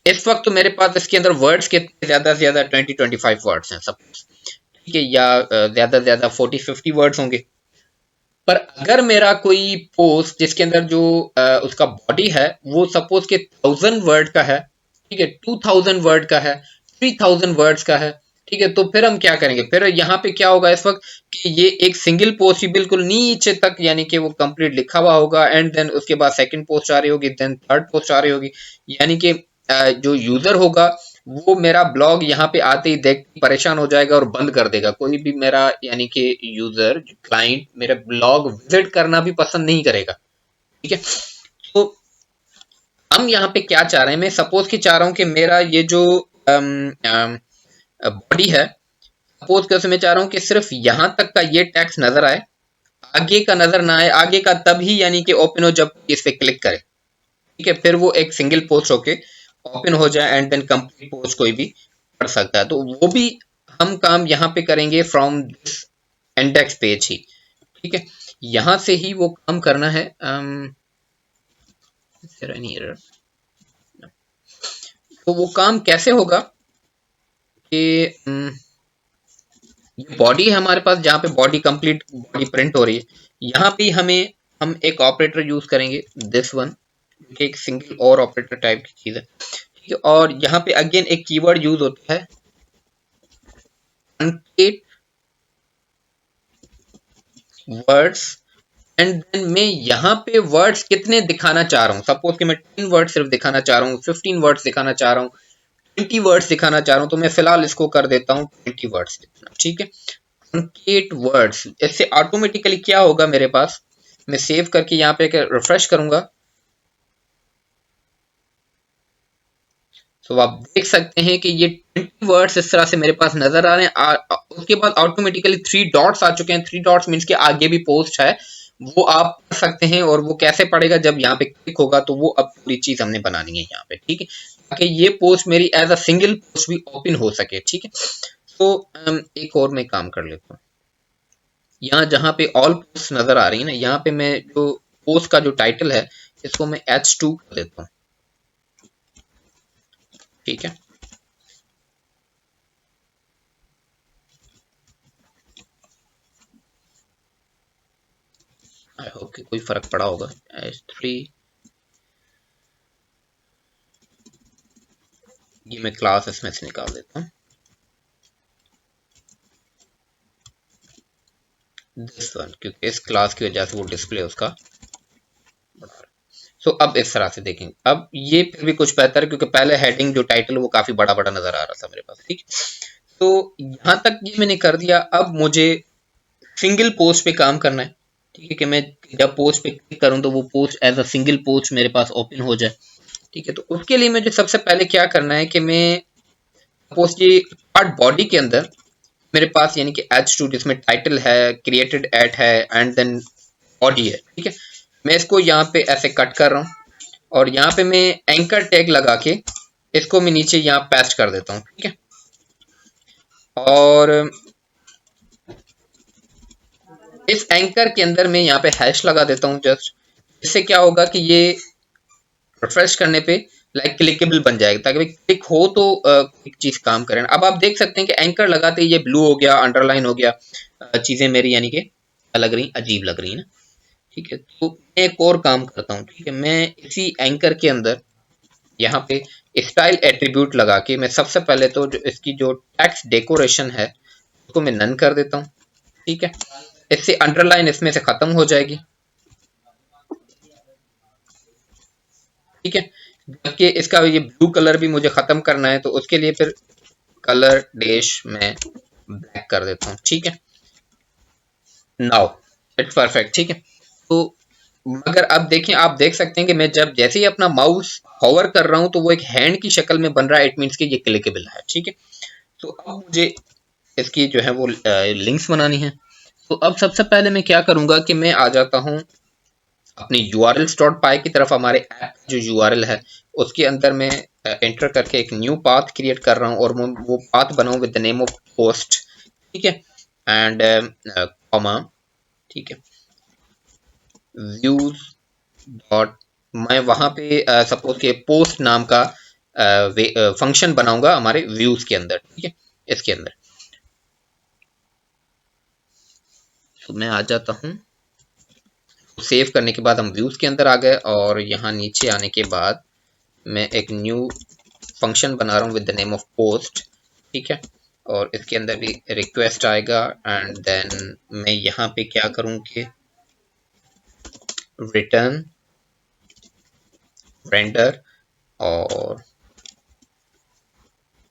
इस वक्त तो मेरे पास इसके अंदर वर्ड्स के ज्यादा से ज्यादा 20-25 वर्ड्स हैं सपोज। ठीक है, या ज्यादा से ज्यादा 40-50 वर्ड्स होंगे। पर अगर मेरा कोई पोस्ट जिसके अंदर जो उसका बॉडी है वो सपोज के 1000 वर्ड का है, ठीक है, 2000 वर्ड का है, 3000 वर्ड्स का है, ठीक है, तो फिर हम क्या करेंगे, फिर यहाँ पे क्या होगा इस वक्त कि ये एक सिंगल पोस्ट ही बिल्कुल नीचे तक यानी कि वो कंप्लीट लिखा हुआ होगा, एंड देन उसके बाद सेकंड पोस्ट आ रही होगी, देन थर्ड पोस्ट आ रही होगी, यानी कि जो यूजर होगा वो मेरा ब्लॉग यहाँ पे आते ही देख परेशान हो जाएगा और बंद कर देगा। कोई भी मेरा यानी कि यूजर क्लाइंट मेरा ब्लॉग विजिट करना भी पसंद नहीं करेगा। ठीक है, तो हम यहाँ पे क्या चाह रहे हैं, मैं सपोज कि चाह रहा हूँ कि मेरा ये जो बॉडी है, सपोज कैसे मैं चाह रहा हूँ कि सिर्फ यहाँ तक का ये टेक्स्ट नजर आए, आगे का नजर ना आए, आगे का तभी यानी कि ओपन हो जब इस पे क्लिक करे। ठीक है, फिर वो एक सिंगल पोस्ट होके ओपन हो जाए एंड देन कंप्लीट पोस्ट कोई भी पढ़ सकता है। तो वो भी हम काम यहाँ पे करेंगे फ्रॉम दिस इंडेक्स पेज ही। ठीक है, यहाँ से ही वो काम करना है। तो वो काम कैसे होगा कि ये बॉडी है हमारे पास, जहाँ पे बॉडी कंप्लीट बॉडी प्रिंट हो रही है, यहाँ पे हम एक ऑपरेटर यूज करेंगे, दिस वन, एक सिंगल और ऑपरेटर टाइप की चीज है। ठीक है, और यहाँ पे अगेन एक कीवर्ड यूज होता है कंकेट वर्ड्स, एंड देन मैं यहाँ पे वर्ड्स कितने दिखाना चाह रहा हूँ, सपोज कि मैं 10 वर्ड सिर्फ दिखाना चाह रहा हूँ, 15 वर्ड्स दिखाना चाह रहा हूँ, 20 वर्ड्स दिखाना चाह रहा हूँ, तो मैं फिलहाल इसको कर देता हूँ 20 वर्ड्स दिखाना। ठीक है, कंकेट वर्ड्स, इससे ऑटोमेटिकली क्या होगा मेरे पास, मैं सेव करके यहाँ पे रिफ्रेश करूंगा तो आप देख सकते हैं कि ये 20 वर्ड्स इस तरह से मेरे पास नजर आ रहे हैं। उसके बाद ऑटोमेटिकली 3 डॉट्स आ चुके हैं। 3 डॉट्स मीन्स के आगे भी पोस्ट है, वो आप पढ़ सकते हैं। और वो कैसे पढ़ेगा, जब यहाँ पे क्लिक होगा तो वो अब पूरी चीज हमने बनानी है यहाँ पे। ठीक है, ताकि ये पोस्ट मेरी एज अ सिंगल पोस्ट भी ओपन हो सके। ठीक है, तो एक और मैं काम कर लेता हूँ, यहाँ जहाँ पे ऑल पोस्ट नजर आ रही है ना, यहाँ पे मैं जो पोस्ट का जो टाइटल है इसको मैं H2 कर देता हूँ। ठीक है, आई होप कि कोई फर्क पड़ा होगा। H3 ये मैं क्लास इसमें से निकाल देता हूँ, दिस वन, क्योंकि इस क्लास की वजह से वो डिस्प्ले उसका बढ़ा रहा है। सो अब इस तरह से देखेंगे, अब ये फिर भी कुछ बेहतर है, क्योंकि पहले हेडिंग जो टाइटल वो काफी बड़ा बड़ा नजर आ रहा था मेरे पास। ठीक, तो यहाँ तक ये मैंने कर दिया। अब मुझे सिंगल पोस्ट पे काम करना है। ठीक है, कि मैं जब पोस्ट पे क्लिक करूँ तो वो post as a single post मेरे पास ओपन हो जाए। ठीक है, तो उसके लिए मुझे सबसे पहले क्या करना है कि मैं सपोज ये पार्ट बॉडी के अंदर मेरे पास यानी कि H2 जिसमें टाइटल है, क्रिएटेड एट है, एंड देन बॉडी है। ठीक है, मैं इसको यहाँ पे ऐसे कट कर रहा हूँ और यहाँ पे मैं एंकर टैग लगा के इसको मैं नीचे यहाँ पेस्ट कर देता हूँ। ठीक है, और इस एंकर के अंदर मैं यहाँ पे हैश लगा देता हूँ जस्ट। इससे क्या होगा कि ये रिफ्रेश करने पे लाइक क्लिकेबल बन जाएगा, ताकि भाई क्लिक हो तो एक चीज काम करे। अब आप देख सकते हैं कि एंकर लगाते ही ये ब्लू हो गया, अंडरलाइन हो गया, चीजें मेरी यानी कि लग रही, अजीब लग रही है ना। ठीक है, तो मैं एक और काम करता हूँ। ठीक है, मैं इसी एंकर के अंदर यहाँ पे स्टाइल एट्रीब्यूट लगा के मैं सबसे पहले तो जो इसकी जो टेक्स्ट डेकोरेशन है उसको मैं नन कर देता हूँ। ठीक है, इससे अंडरलाइन इसमें से खत्म हो जाएगी। ठीक है, जबकि इसका ये ब्लू कलर भी मुझे खत्म करना है, तो उसके लिए फिर कलर डैश में ब्लैक कर देता हूँ। ठीक है, नाउ इट्स परफेक्ट। ठीक है, तो मगर अब देखिए, आप देख सकते हैं कि मैं जब जैसे ही अपना माउस होवर कर रहा हूं तो वो एक हैंड की शक्ल में बन रहा है। इट मीन्स कि ये क्लिकेबल है। ठीक है, तो अब मुझे इसकी जो है वो लिंक्स बनानी है। तो अब सबसे पहले मैं क्या करूंगा कि मैं आ जाता हूँ अपनी urls.py की तरफ। हमारे ऐप जो यूआरएल है उसके अंदर मैं एंटर करके एक न्यू पाथ क्रिएट कर रहा हूँ और मैं वो पाथ बनाऊँ with the name of post. ठीक है, एंड कॉमा, ठीक है, व्यूज डॉट, मैं वहां पे सपोज के पोस्ट नाम का फंक्शन बनाऊंगा हमारे व्यूज के अंदर। ठीक है, इसके अंदर तो मैं आ जाता हूँ, सेव करने के बाद हम व्यूज के अंदर आ गए और यहाँ नीचे आने के बाद मैं एक न्यू फंक्शन बना रहा हूँ with the name of post, ठीक है। और इसके अंदर भी रिक्वेस्ट आएगा एंड देन मैं यहाँ पे क्या करूँ कि रिटर्न रेंडर और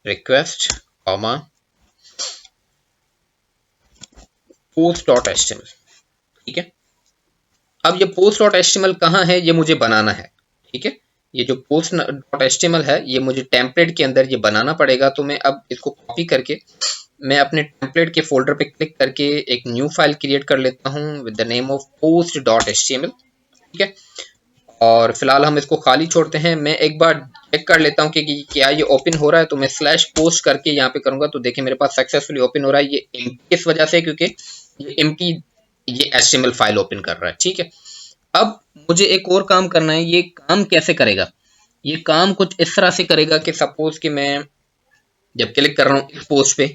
request comma post dot HTML, ठीक है। अब ये पोस्ट डॉट एचटीएमएल कहाँ है, ये मुझे बनाना है, ठीक है। ये जो पोस्ट डॉट एचटीएमएल है ये मुझे टेम्पलेट के अंदर ये बनाना पड़ेगा। तो मैं अब इसको कॉपी करके मैं अपने टेम्पलेट के फोल्डर पे क्लिक करके एक न्यू फाइल क्रिएट कर लेता हूँ with the name of post dot HTML, ठीक है। और फिलहाल हम इसको खाली छोड़ते हैं। मैं एक बार चेक कर लेता हूँ कि क्या ये ओपन हो रहा है। तो मैं स्लैश पोस्ट करके यहाँ पे करूंगा तो देखिए मेरे पास सक्सेसफुली ओपन हो रहा है। ये एम्प्टी इस वजह से क्योंकि ये एम्प्टी ये एचटीएमएल फाइल ओपन कर रहा है, ठीक है। अब मुझे एक और काम करना है। ये काम कैसे करेगा? ये काम कुछ इस तरह से करेगा कि सपोज कि मैं जब क्लिक कर रहा हूँ इस पोस्ट पे,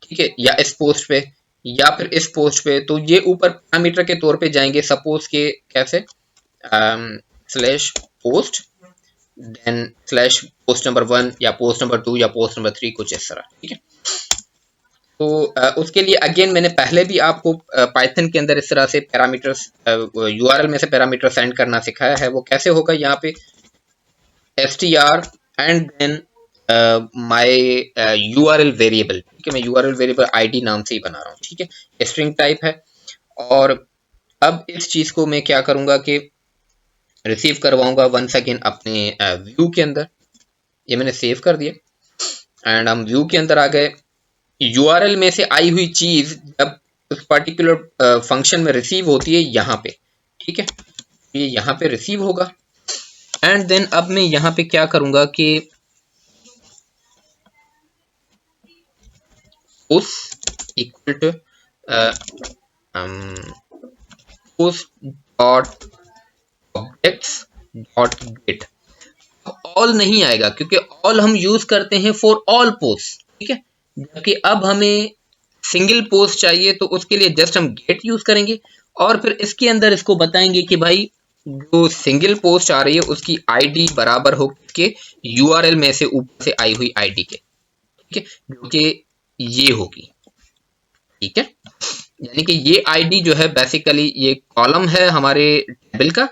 ठीक है, या इस पोस्ट पे या फिर इस पोस्ट पे, तो ये ऊपर पैरामीटर के तौर पे जाएंगे। सपोज के कैसे slash post then slash post number 1 या पोस्ट नंबर 2 या पोस्ट नंबर 3, कुछ इस तरह, ठीक है। तो उसके लिए अगेन मैंने पहले भी आपको पाइथन के अंदर इस तरह से पैरामीटर्स यूआरएल में से पैरामीटर सेंड करना सिखाया है। वो कैसे होगा, यहाँ पे str and then my URL variable, ठीक है। मैं यूआरएल वेरिएबल आईडी नाम से ही बना रहा हूँ, ठीक है। स्ट्रिंग टाइप है। और अब इस चीज को मैं क्या करूंगा कि रिसीव करवाऊंगा वंस अगेन अपने व्यू के अंदर। ये मैंने सेव कर दिया एंड हम व्यू के अंदर आ गए। यूआरएल में से आई हुई चीज जब उस पर्टिकुलर फंक्शन में रिसीव होती है यहाँ पे, ठीक है, ये यहाँ पे रिसीव होगा। एंड देन अब मैं यहाँ पे क्या करूंगा कि उस equal to post dot objects dot get. All नहीं आएगा क्योंकि ऑल हम यूज करते हैं फॉर ऑल पोस्ट, ठीक है। जबकि अब हमें सिंगल पोस्ट चाहिए तो उसके लिए जस्ट हम गेट यूज करेंगे और फिर इसके अंदर इसको बताएंगे कि भाई जो सिंगल पोस्ट आ रही है उसकी आईडी बराबर हो के यूआरएल में से ऊपर से आई हुई आईडी के, ठीक है, जो कि ये होगी, ठीक है। यानी कि ये आईडी जो है बेसिकली ये कॉलम है हमारे टेबल का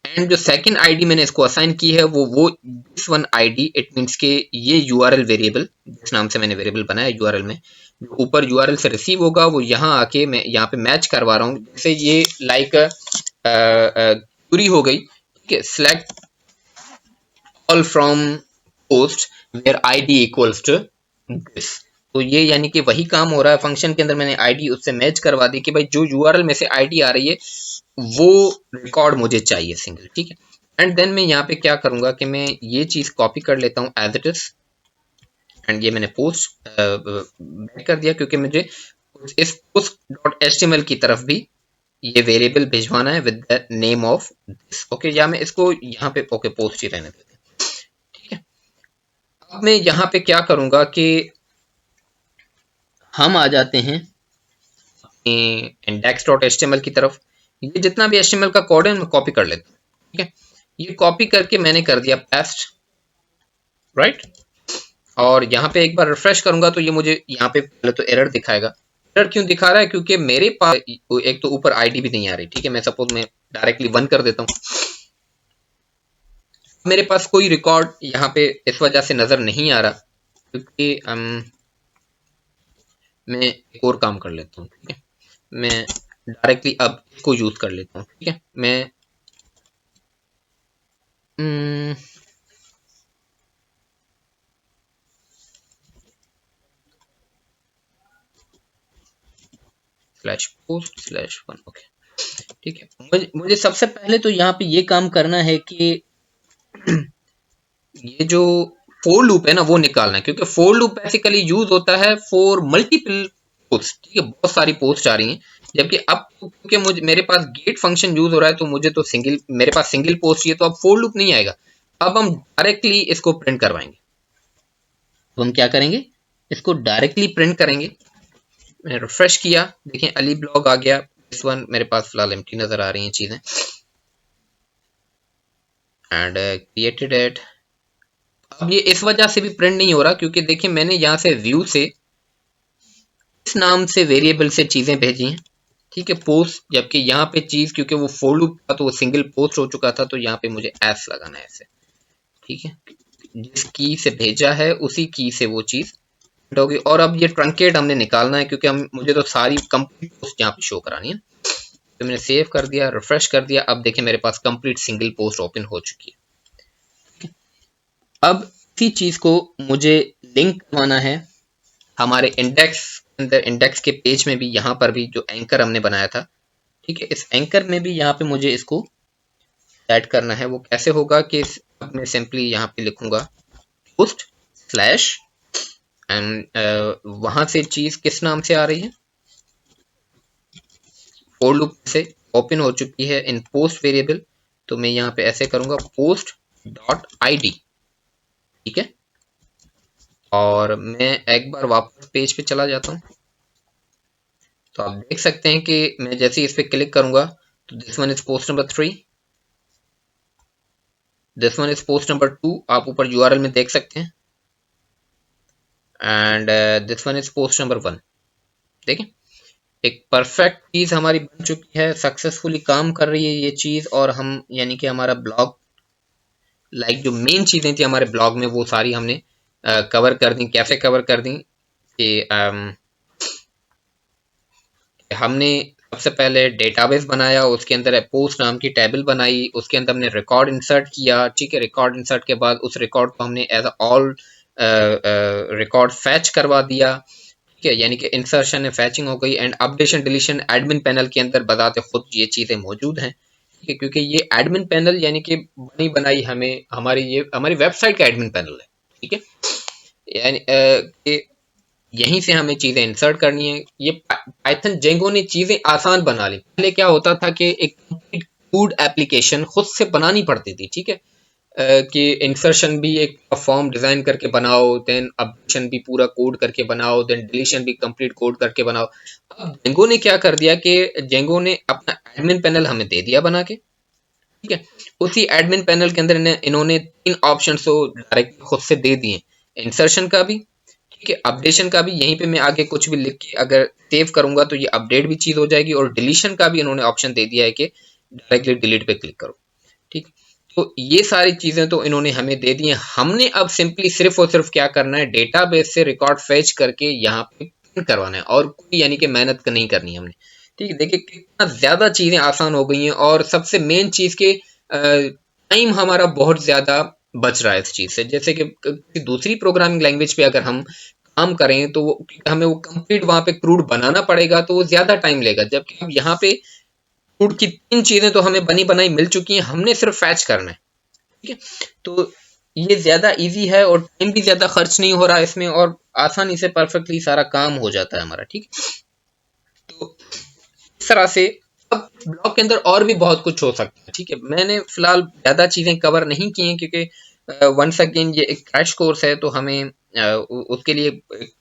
एंड जो सेकंड आईडी मैंने इसको असाइन की है वो this one ID. It means के ये यूआरएल वेरिएबल जिस नाम से मैंने वेरिएबल बनाया यूआरएल में जो ऊपर यूआरएल से रिसीव होगा वो यहाँ आके मैं यहाँ पे मैच करवा रहा हूँ। जैसे ये लाइक क्वेरी हो गई, ठीक है, select all from post where ID equals to this. तो ये यानी कि वही काम हो रहा है फंक्शन के अंदर। मैंने आईडी उससे मैच करवा दी कि भाई जो यूआरएल में से आईडी आ रही है वो रिकॉर्ड मुझे चाहिए सिंगल, ठीक है। एंड देन मैं यहाँ पे क्या करूंगा कि मैं ये चीज कॉपी कर लेता हूँ एज इट इज एंड ये मैंने पोस्ट बैक कर दिया क्योंकि मुझे इस पोस्ट डॉट एचटीएमएल की तरफ भी ये वेरिएबल भिजवाना है with the name of this, okay. या मैं इसको यहाँ पे ओके पोस्ट ही रहने देते हैं, ठीक है। अब मैं यहाँ पे क्या करूंगा कि हम आ जाते हैं इंडेक्स डॉट एचटीएमएल की तरफ। ये जितना भी एचटीएमएल का कोड है मैं कॉपी कर लेता हूँ, ठीक है। ये कॉपी करके मैंने कर दिया पेस्ट, राइट। और यहाँ पे एक बार रिफ्रेश करूंगा तो ये मुझे यहाँ पे पहले तो एरर दिखाएगा। एरर क्यों दिखा रहा है? क्योंकि मेरे पास एक तो ऊपर आईडी भी नहीं आ रही, ठीक है। मैं सपोज मैं डायरेक्टली 1 कर देता हूँ, मेरे पास कोई रिकॉर्ड यहाँ पे इस वजह से नजर नहीं आ रहा क्योंकि मैं एक और काम कर लेता हूँ, ठीक है। मैं डायरेक्टली अब इसको यूज कर लेता हूँ, ठीक है। मैं स्लैश पोस्ट स्लैश 1, ओके, ठीक है। मुझे सबसे पहले तो यहाँ पे ये काम करना है कि ये जो फोर लूप है ना वो निकालना है क्योंकि फोर लूप बेसिकली यूज होता है फॉर मल्टीपल पोस्ट, ठीक है। बहुत सारी पोस्ट आ रही हैं जबकि अब क्योंकि मुझे मेरे पास गेट फंक्शन यूज हो रहा है तो मुझे तो मेरे पास सिंगल पोस्ट चाहिए तो अब फोर लूप नहीं आएगा। अब हम डायरेक्टली इसको प्रिंट करवाएंगे। तो हम क्या करेंगे, इसको डायरेक्टली प्रिंट करेंगे मैंने रिफ्रेश किया, देखें अली ब्लॉग आ गया। इस वन मेरे पास फिलहाल एम्प्टी नजर आ रही हैं चीजें, एंड क्रिएटेड इट। अब ये इस वजह से भी प्रिंट नहीं हो रहा क्योंकि देखिए मैंने यहाँ से व्यू से इस नाम से वेरिएबल से चीजें भेजी हैं, ठीक है, पोस्ट, जबकि यहाँ पे चीज क्योंकि वो फोर लूप था तो वो सिंगल पोस्ट हो चुका था, तो यहाँ पे मुझे एस लगाना है ऐसे, ठीक है। जिस की से भेजा है उसी की से वो चीज होगी। और अब ये ट्रंकेट हमने निकालना है क्योंकि हम मुझे तो सारी कंप्लीट पोस्ट यहाँ पे शो करानी है। तो मैंने सेव कर दिया, रिफ्रेश कर दिया, अब देखिए मेरे पास कंप्लीट सिंगल पोस्ट ओपन हो चुकी है। अब इसी चीज को मुझे लिंक करवाना है हमारे इंडेक्स अंदर, इंडेक्स के पेज में भी, यहाँ पर भी जो एंकर हमने बनाया था, ठीक है, इस एंकर में भी यहाँ पे मुझे इसको ऐड करना है। वो कैसे होगा कि मैं सिंपली यहाँ पे लिखूंगा पोस्ट स्लैश एंड वहां से चीज किस नाम से आ रही है, फोर लूप से ओपन हो चुकी है इन पोस्ट वेरिएबल, तो मैं यहाँ पे ऐसे करूंगा पोस्ट डॉट आईडी, ठीक है। और मैं एक बार वापस पेज पे चला जाता हूँ, तो आप देख सकते हैं कि मैं जैसे ही इस पे क्लिक करूंगा तो this one is post number 3, this one is post number 2, आप ऊपर यूआरएल में देख सकते हैं, and this one is post number 1। देखिए एक परफेक्ट चीज हमारी बन चुकी है, सक्सेसफुली काम कर रही है ये चीज, और हम यानी कि हमारा ब्लॉग लाइक जो मेन चीजें थी हमारे ब्लॉग में वो सारी हमने कवर कर दी। कैसे कवर कर दी कि हमने सबसे पहले डेटाबेस बनाया, उसके अंदर पोस्ट नाम की टेबल बनाई, उसके अंदर हमने रिकॉर्ड इंसर्ट किया, ठीक है। रिकॉर्ड इंसर्ट के बाद उस रिकॉर्ड को हमने एज ऑल रिकॉर्ड फैच करवा दिया, ठीक है, यानी कि इंसर्शन एंड फैचिंग हो गई। And updation deletion admin panel के अंदर बताते खुद ये चीजें मौजूद हैं, ठीक है, क्योंकि ये एडमिन पैनल यानी कि बनी बनाई हमें हमारी ये हमारी वेबसाइट का एडमिन पैनल है, ठीक है। यानी कि यहीं से हमें चीजें इंसर्ट करनी है। ये पाइथन जेंगो ने चीजें आसान बना ली। पहले क्या होता था कि एक कंप्लीट कोड एप्लीकेशन खुद से बनानी पड़ती थी, ठीक है, कि इंसर्शन भी एक फॉर्म डिजाइन करके बनाओ, देन अपडेशन भी पूरा कोड करके बनाओ, देन डिलीशन भी कंप्लीट कोड करके बनाओ। अब जेंगो ने क्या कर दिया कि जेंगो ने अपना एडमिन पैनल हमें दे दिया बना के, ठीक है। उसी एडमिन पैनल के अंदर इन्होंने 3 ऑप्शन तो डायरेक्ट खुद से दे दिए, इंसर्शन का भी, ठीक है, अपडेशन का भी। यहीं पे मैं आगे कुछ भी लिख के अगर सेव करूंगा तो ये अपडेट भी चीज हो जाएगी, और डिलीशन का भी इन्होंने ऑप्शन दे दिया है कि डायरेक्टली डिलीट पे क्लिक करो, ठीक। तो ये सारी चीजें तो इन्होंने हमें दे दी हैं। हमने अब सिंपली सिर्फ और सिर्फ क्या करना है, डेटाबेस से रिकॉर्ड फेच करके यहाँ पे प्रिंट करवाना है, और कोई यानी कि मेहनत नहीं करनी है हमने, ठीक है। देखिए कितना ज्यादा चीजें आसान हो गई हैं, और सबसे मेन चीज के टाइम हमारा बहुत ज्यादा बच रहा है इस चीज से। जैसे कि किसी दूसरी प्रोग्रामिंग लैंग्वेज पे अगर हम काम करें तो हमें वो कंप्लीट वहां पे क्रूड बनाना पड़ेगा, तो वो ज्यादा टाइम लेगा, जबकि अब यहाँ पे क्रूड की 3 चीजें तो हमें बनी बनाई मिल चुकी हैं, हमने सिर्फ फैच करना है, ठीक है। तो ये ज्यादा इजी है और टाइम भी ज्यादा खर्च नहीं हो रहा है इसमें, और आसानी से परफेक्टली सारा काम हो जाता है हमारा, ठीक है। तो इस तरह से अब ब्लॉग के अंदर और भी बहुत कुछ हो सकता है, ठीक है। मैंने फिलहाल ज्यादा चीजें कवर नहीं की हैं क्योंकि वंस अगेन ये एक क्रैश कोर्स है, तो हमें उसके लिए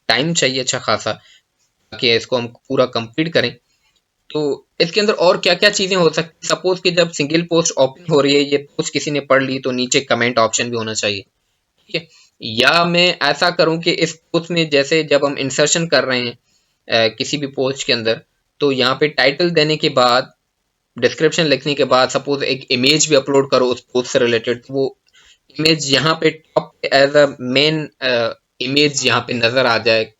टाइम चाहिए अच्छा खासा कि इसको हम पूरा कंप्लीट करें। तो इसके अंदर और क्या क्या चीजें हो सकती है, सपोज कि जब सिंगल पोस्ट ओपन हो रही है, ये पोस्ट किसी ने पढ़ ली, तो नीचे कमेंट ऑप्शन भी होना चाहिए, ठीक है। या मैं ऐसा करूं कि इस पोस्ट में जैसे जब हम इंसर्शन कर रहे हैं किसी भी पोस्ट के अंदर, तो यहाँ पे टाइटल देने के बाद, डिस्क्रिप्शन लिखने के बाद सपोज एक इमेज भी अपलोड करो उस पोस्ट से रिलेटेड, तो वो इमेज यहाँ पे top as a main image यहाँ पे नजर आ जाए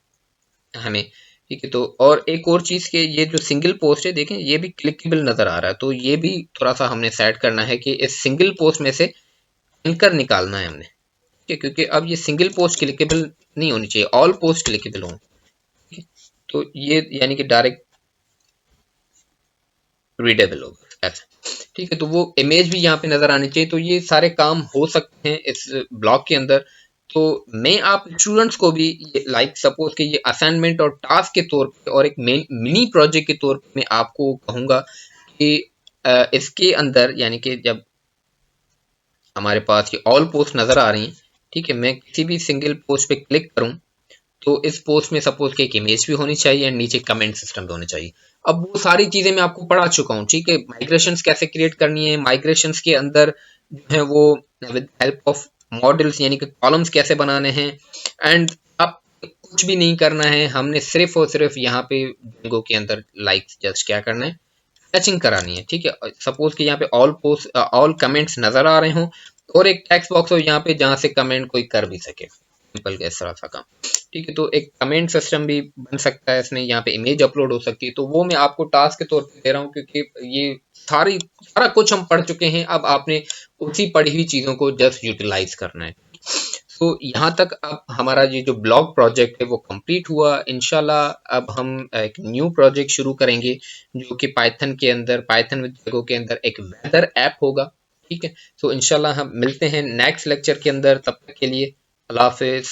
हमें, ठीक है। तो और एक और चीज के ये जो सिंगल पोस्ट है देखें ये भी क्लिकेबल नजर आ रहा है, तो ये भी थोड़ा सा हमने सेट करना है कि इस सिंगल पोस्ट में से एंकर निकालना है हमने, ठीक है, क्योंकि अब ये सिंगल पोस्ट क्लिकेबल नहीं होनी चाहिए, ऑल पोस्ट क्लिकेबल हो, ठीक है। तो ये यानी कि डायरेक्ट रीडेबल होगा ऐसा, ठीक है। तो वो इमेज भी यहाँ पे नजर आनी चाहिए, तो ये सारे काम हो सकते हैं इस ब्लॉग के अंदर। तो मैं आप स्टूडेंट्स को भी लाइक सपोज कि ये असाइनमेंट और टास्क के तौर पे और एक मिनी प्रोजेक्ट के तौर पे मैं आपको कहूँगा कि इसके अंदर यानी कि जब हमारे पास ये ऑल पोस्ट नजर आ रही हैं, ठीक है, मैं किसी भी सिंगल पोस्ट पे क्लिक करूँ तो इस पोस्ट में सपोज कि एक इमेज भी होनी चाहिए एंड नीचे कमेंट सिस्टम भी होने चाहिए। अब वो सारी चीजें मैं आपको पढ़ा चुका हूँ, ठीक है। माइग्रेशंस कैसे क्रिएट करनी है, माइग्रेशंस के अंदर जो है वो विद हेल्प ऑफ मॉडल्स यानी कि कॉलम्स कैसे बनाने हैं। एंड अब कुछ भी नहीं करना है, हमने सिर्फ और सिर्फ यहाँ पे Django के अंदर लाइक जस्ट क्या करना है, फैचिंग करानी है, ठीक है। सपोज कि यहाँ पे ऑल पोस्ट ऑल कमेंट्स नजर आ रहे हों और एक टेक्स्ट बॉक्स हो यहाँ पे जहाँ से कमेंट कोई कर भी सके, सिंपल इस तरह सा काम, ठीक है। तो एक कमेंट सिस्टम भी बन सकता है इसमें, यहाँ पे इमेज अपलोड हो सकती है। तो वो मैं आपको टास्क के तौर पे दे रहा हूँ क्योंकि ये सारा कुछ हम पढ़ चुके हैं, अब आपने उसी पढ़ी हुई चीजों को जस्ट यूटिलाइज करना है। तो यहाँ तक अब हमारा ये जो ब्लॉग प्रोजेक्ट है वो कंप्लीट हुआ। इंशाल्लाह अब हम एक न्यू प्रोजेक्ट शुरू करेंगे जो कि पाइथन के अंदर, पाइथन विद Django के अंदर एक वेदर ऐप होगा, ठीक है। तो इंशाल्लाह हम मिलते हैं नेक्स्ट लेक्चर के अंदर, तब तक के लिए अल्लाह हाफिज।